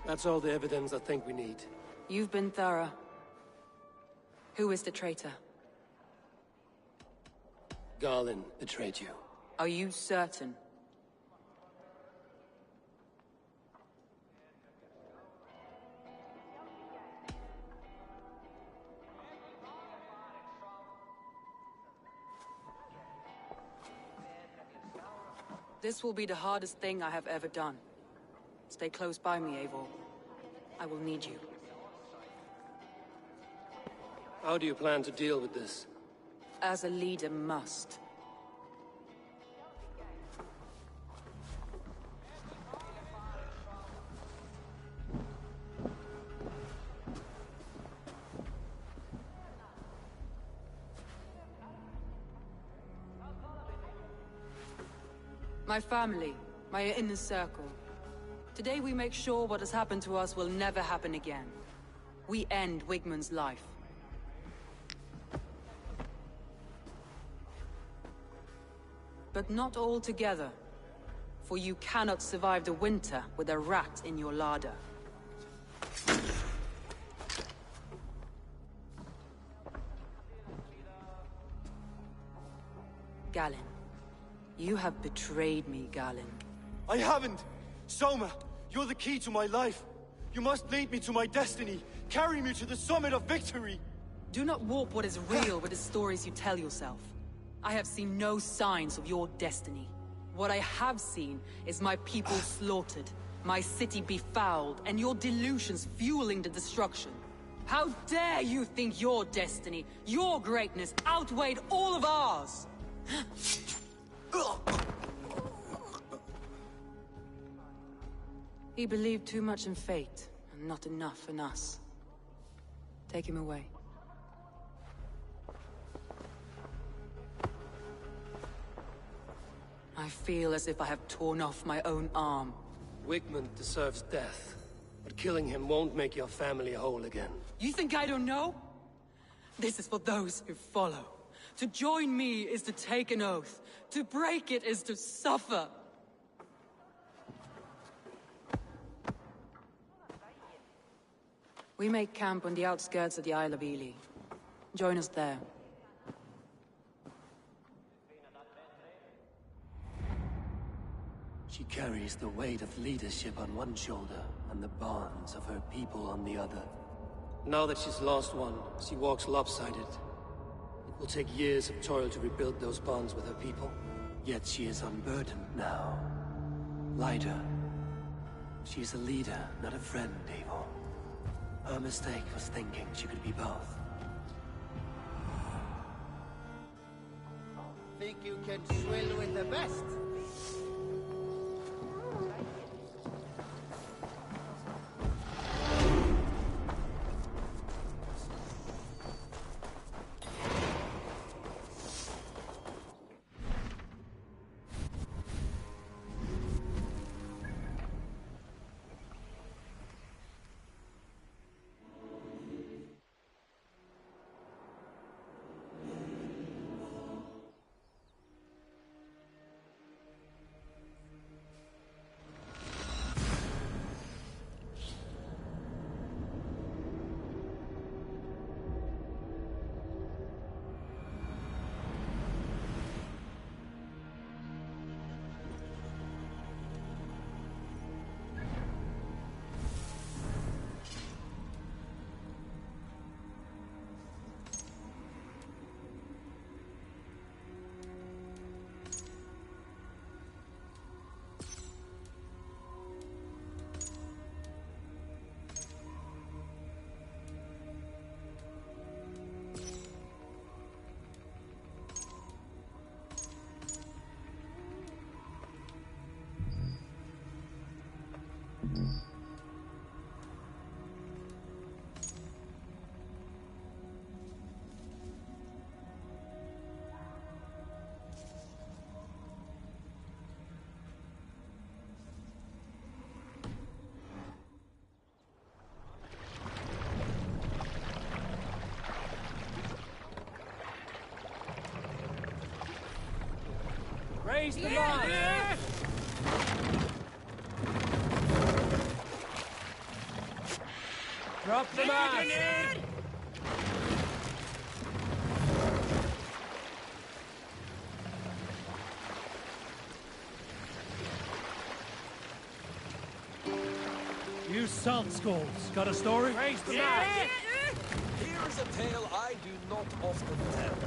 That's all the evidence I think we need. You've been thorough. Who is the traitor? Garland betrayed you. Are you certain? This will be the hardest thing I have ever done. Stay close by me, Eivor. I will need you. How do you plan to deal with this? As a leader must. My family, my inner circle. Today we make sure what has happened to us will never happen again. We end Wigmund's life. But not all together. For you cannot survive the winter with a rat in your larder. Galen. You have betrayed me, Galen. I haven't! Soma, you're the key to my life. You must lead me to my destiny. Carry me to the summit of victory. Do not warp what is real with the stories you tell yourself. I have seen no signs of your destiny. What I have seen is my people slaughtered, my city befouled, and your delusions fueling the destruction. How dare you think your destiny, your greatness, outweighed all of ours? He believed too much in fate, and not enough in us. Take him away. I feel as if I have torn off my own arm. Wigmund deserves death, but killing him won't make your family whole again. You think I don't know? This is for those who follow. To join me is to take an oath. To break it is to suffer. We make camp on the outskirts of the Isle of Ely. Join us there. She carries the weight of leadership on one shoulder and the bonds of her people on the other. Now that she's lost one, she walks lopsided. It will take years of toil to rebuild those bonds with her people. Yet she is unburdened now. Lighter. She is a leader, not a friend, Eivor. Her mistake was thinking she could be both. Think you can swill with the best? Raise the line! Drop the mast! You salt skulls, got a story? Raise the mast! Here's a tale I do not often tell.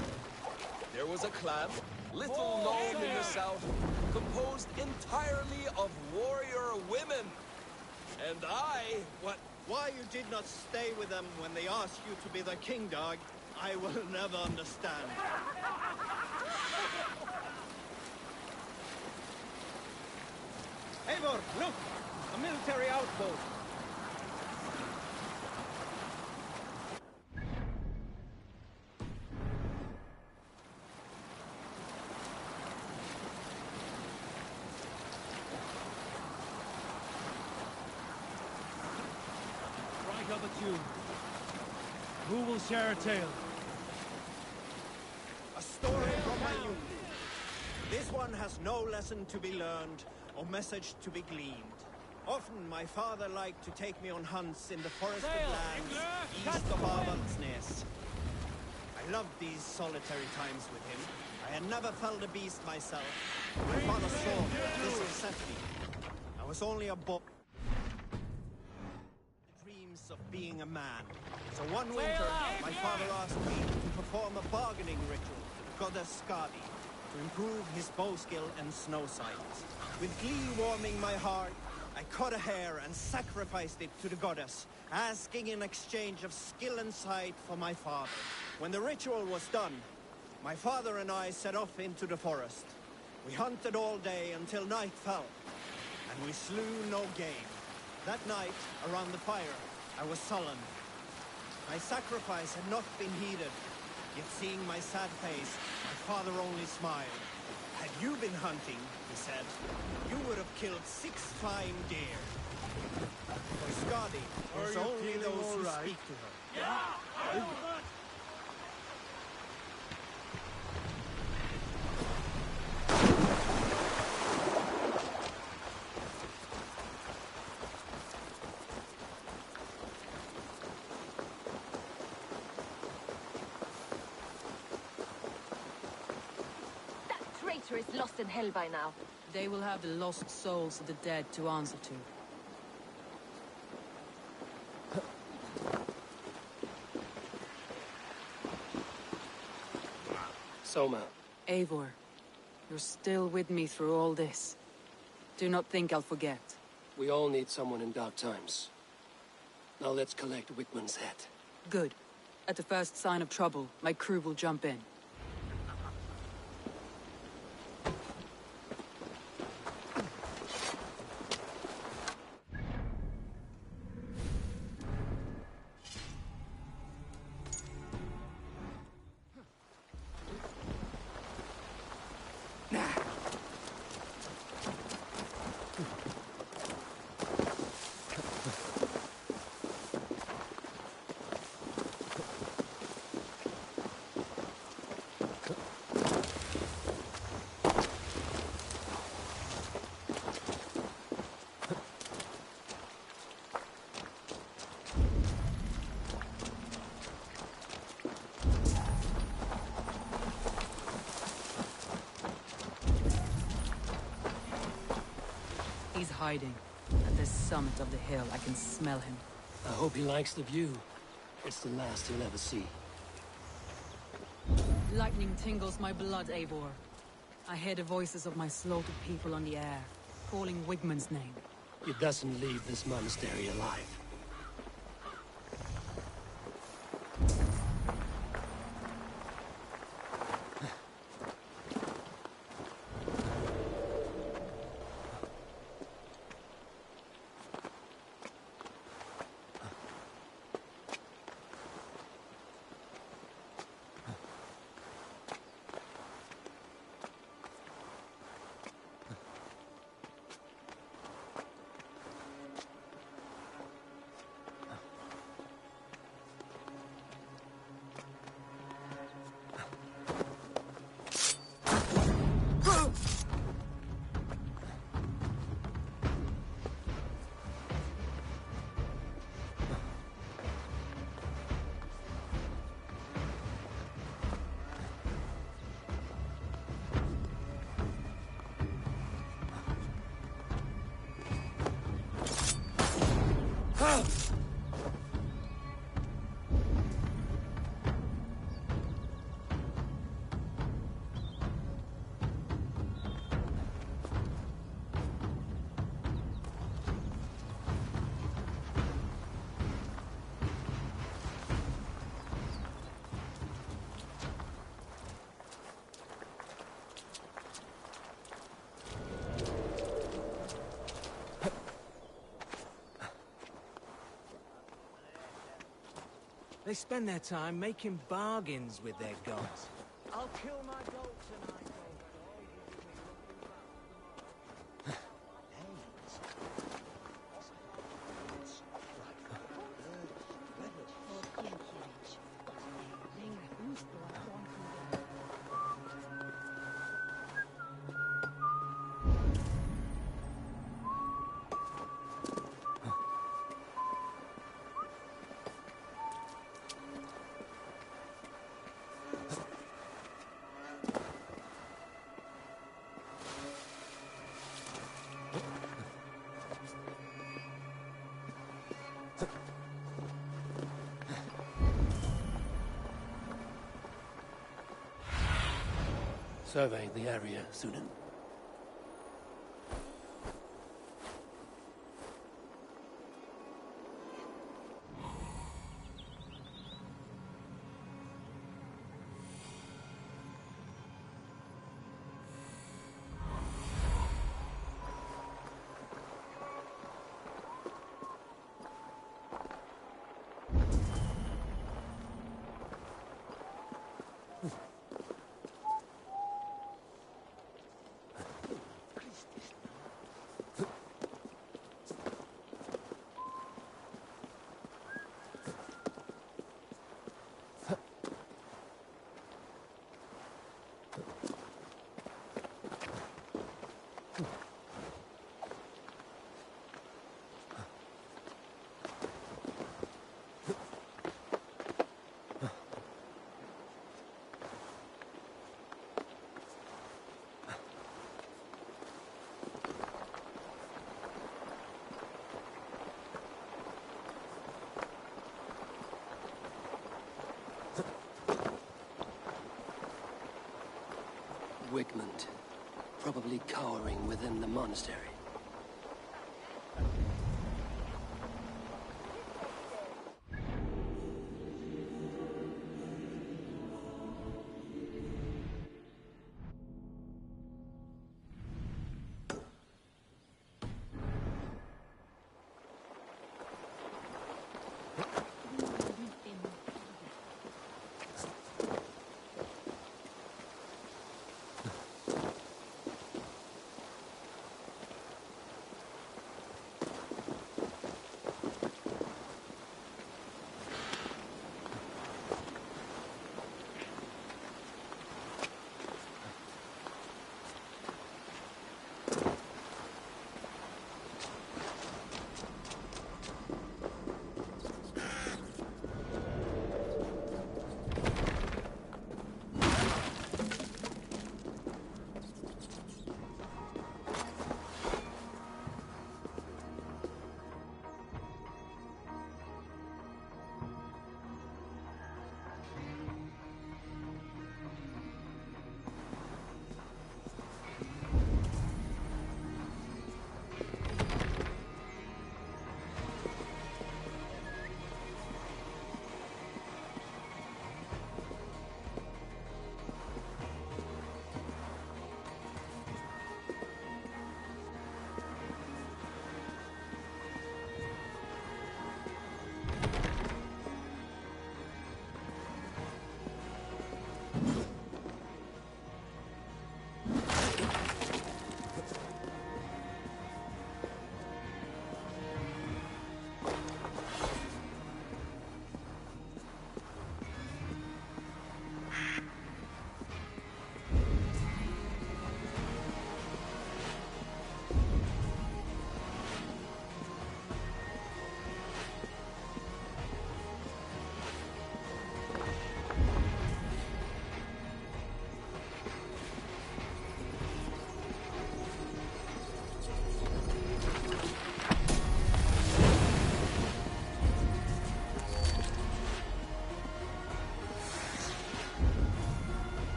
There was a clan, little known in the south, composed entirely of warrior women. And Why you did not stay with them when they asked you to be the king dog, I will never understand. Eivor, look! A military outpost! Up a tune. Who will share a tale? A story from my youth. This one has no lesson to be learned or message to be gleaned. Often my father liked to take me on hunts in the forested lands east of Avaldsnes. I I loved these solitary times with him. I had never felt a beast myself. My father saw that this upset me. I was only a boy. Dreams of being a man. So one winter, my father asked me to perform a bargaining ritual to the goddess Skadi to improve his bow skill and snow sight. With glee warming my heart, I cut a hair and sacrificed it to the goddess, asking in exchange of skill and sight for my father. When the ritual was done, my father and I set off into the forest. We hunted all day until night fell, and we slew no game. That night, around the fire, I was sullen. My sacrifice had not been heeded, yet seeing my sad face, my father only smiled. Had you been hunting, he said, you would have killed 6 fine deer. For Skadi, there's only those who speak to her. Yeah! Is lost in hell by now. They will have the lost souls of the dead to answer to. Soma. Eivor, you're still with me through all this. Do not think I'll forget. We all need someone in dark times. Now let's collect Wickman's head. Good. At the first sign of trouble, my crew will jump in. He's hiding. At the summit of the hill, I can smell him. I hope he likes the view. It's the last he'll ever see. Lightning tingles my blood, Eivor. I hear the voices of my slaughtered people on the air, calling Wigmund's name. He doesn't leave this monastery alive. They spend their time making bargains with their gods. I'll kill my goat tonight. Survey the area, Sunan. Wigmund, probably cowering within the monastery.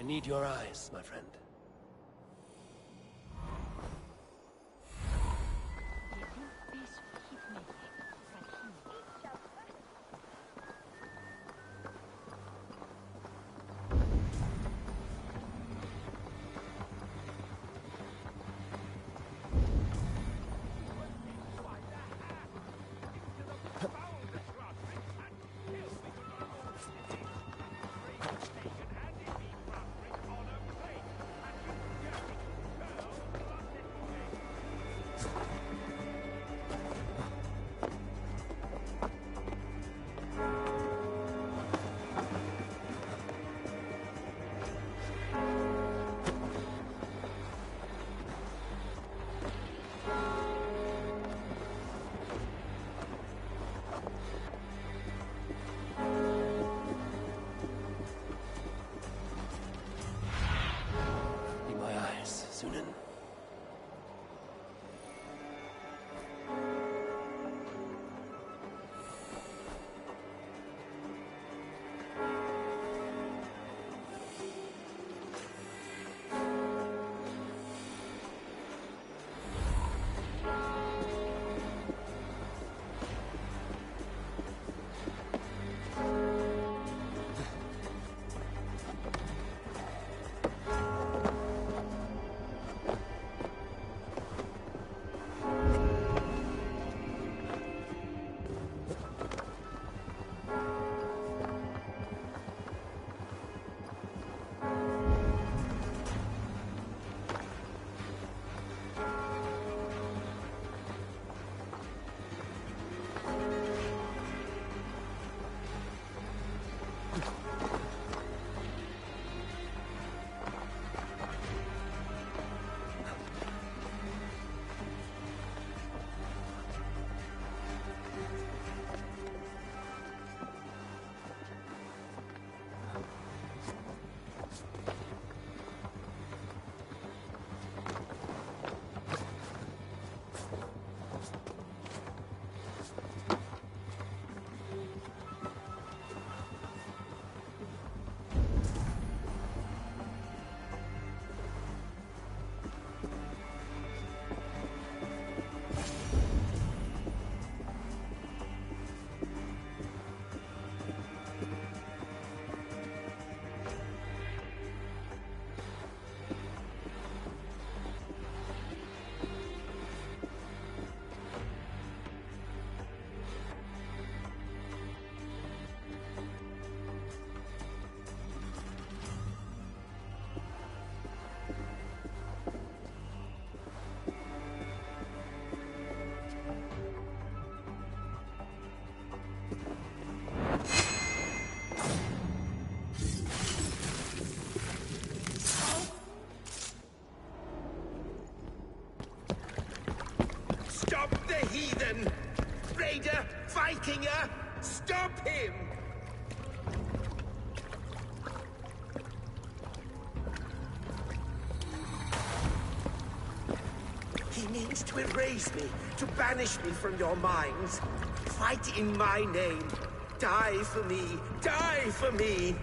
I need your eyes, my friend. Stop the heathen! Raider! Vikinger! Stop him! He means to erase me, to banish me from your minds. Fight in my name. Die for me. Die for me.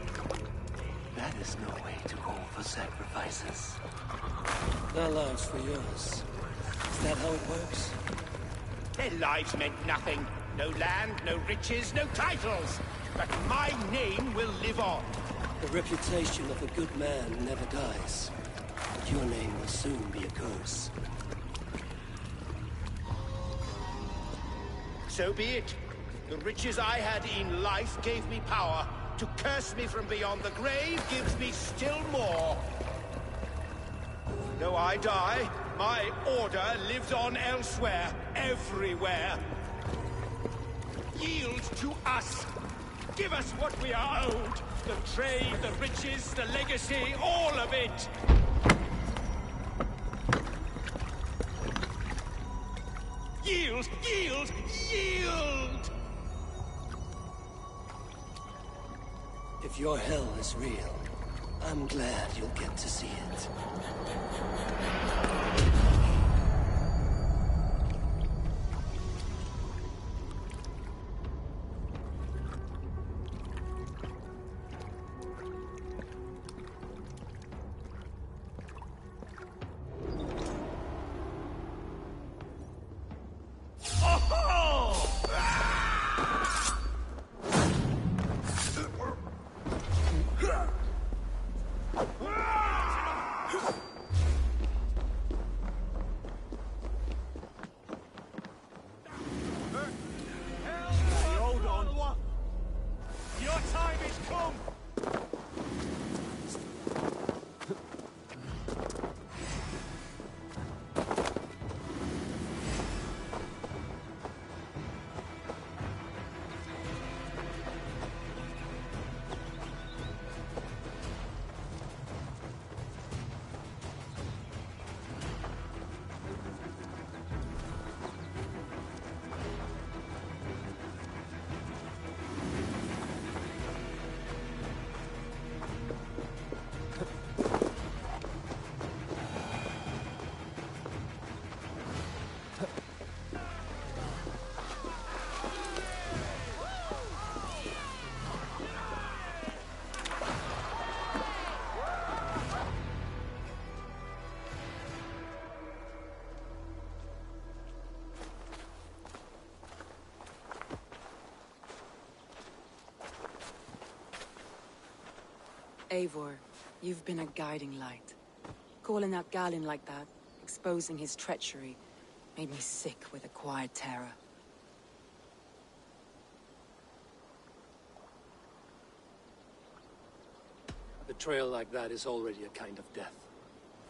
That is no way to call for sacrifices. Their lives for yours. Is that how it works? Their lives meant nothing. No land, no riches, no titles. But my name will live on. The reputation of a good man never dies. But your name will soon be a curse. So be it. The riches I had in life gave me power. To curse me from beyond the grave gives me still more. Though I die, my order lives on elsewhere, everywhere. Yield to us. Give us what we are owed. The trade, the riches, the legacy, all of it. Yield! Yield! Yield! If your hell is real, I'm glad you'll get to see it. Eivor, you've been a guiding light. Calling out Galinn like that, exposing his treachery, made me sick with a quiet terror. A betrayal like that is already a kind of death.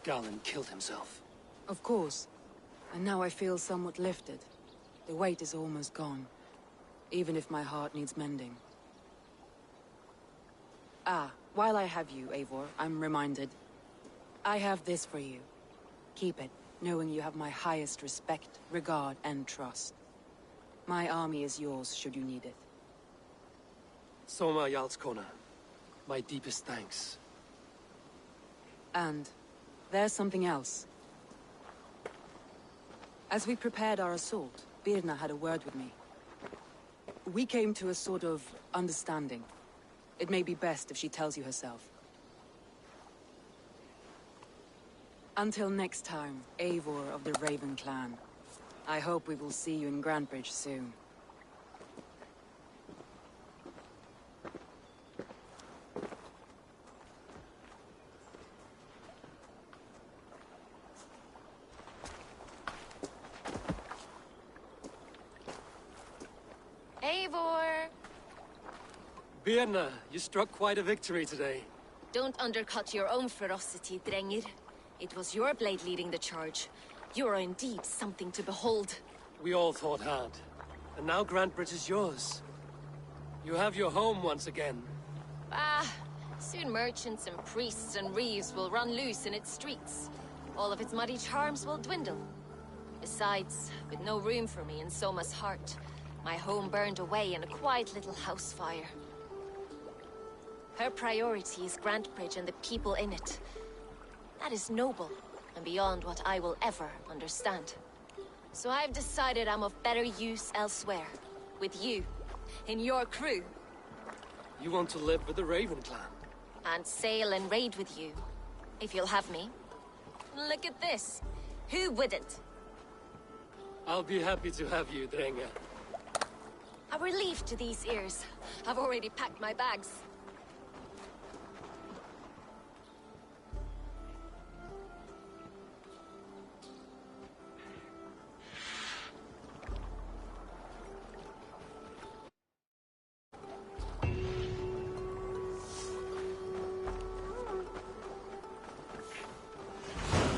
Galinn killed himself. Of course. And now I feel somewhat lifted. The weight is almost gone, even if my heart needs mending. Ah, while I have you, Eivor, I'm reminded. I have this for you. Keep it, knowing you have my highest respect, regard, and trust. My army is yours, should you need it. Soma Jarlskona. My deepest thanks. And there's something else. As we prepared our assault, Birna had a word with me. We came to a sort of understanding. It may be best if she tells you herself. Until next time, Eivor of the Raven Clan. I hope we will see you in Grantebridge soon. Eivor! Birna, you struck quite a victory today. Don't undercut your own ferocity, Drengir. It was your blade leading the charge. You are indeed something to behold. We all fought hard. And now Grantebridge is yours. You have your home once again. Ah, soon merchants and priests and reeves will run loose in its streets. All of its muddy charms will dwindle. Besides, with no room for me in Soma's heart, my home burned away in a quiet little house fire. Her priority is Grantebridge and the people in it. That is noble, and beyond what I will ever understand. So I've decided I'm of better use elsewhere. With you. In your crew. You want to live with the Raven Clan? And sail and raid with you. If you'll have me. Look at this. Who wouldn't? I'll be happy to have you, Drenge. A relief to these ears. I've already packed my bags.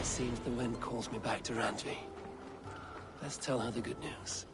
Seems the wind calls me back to Randvi. Let's tell her the good news.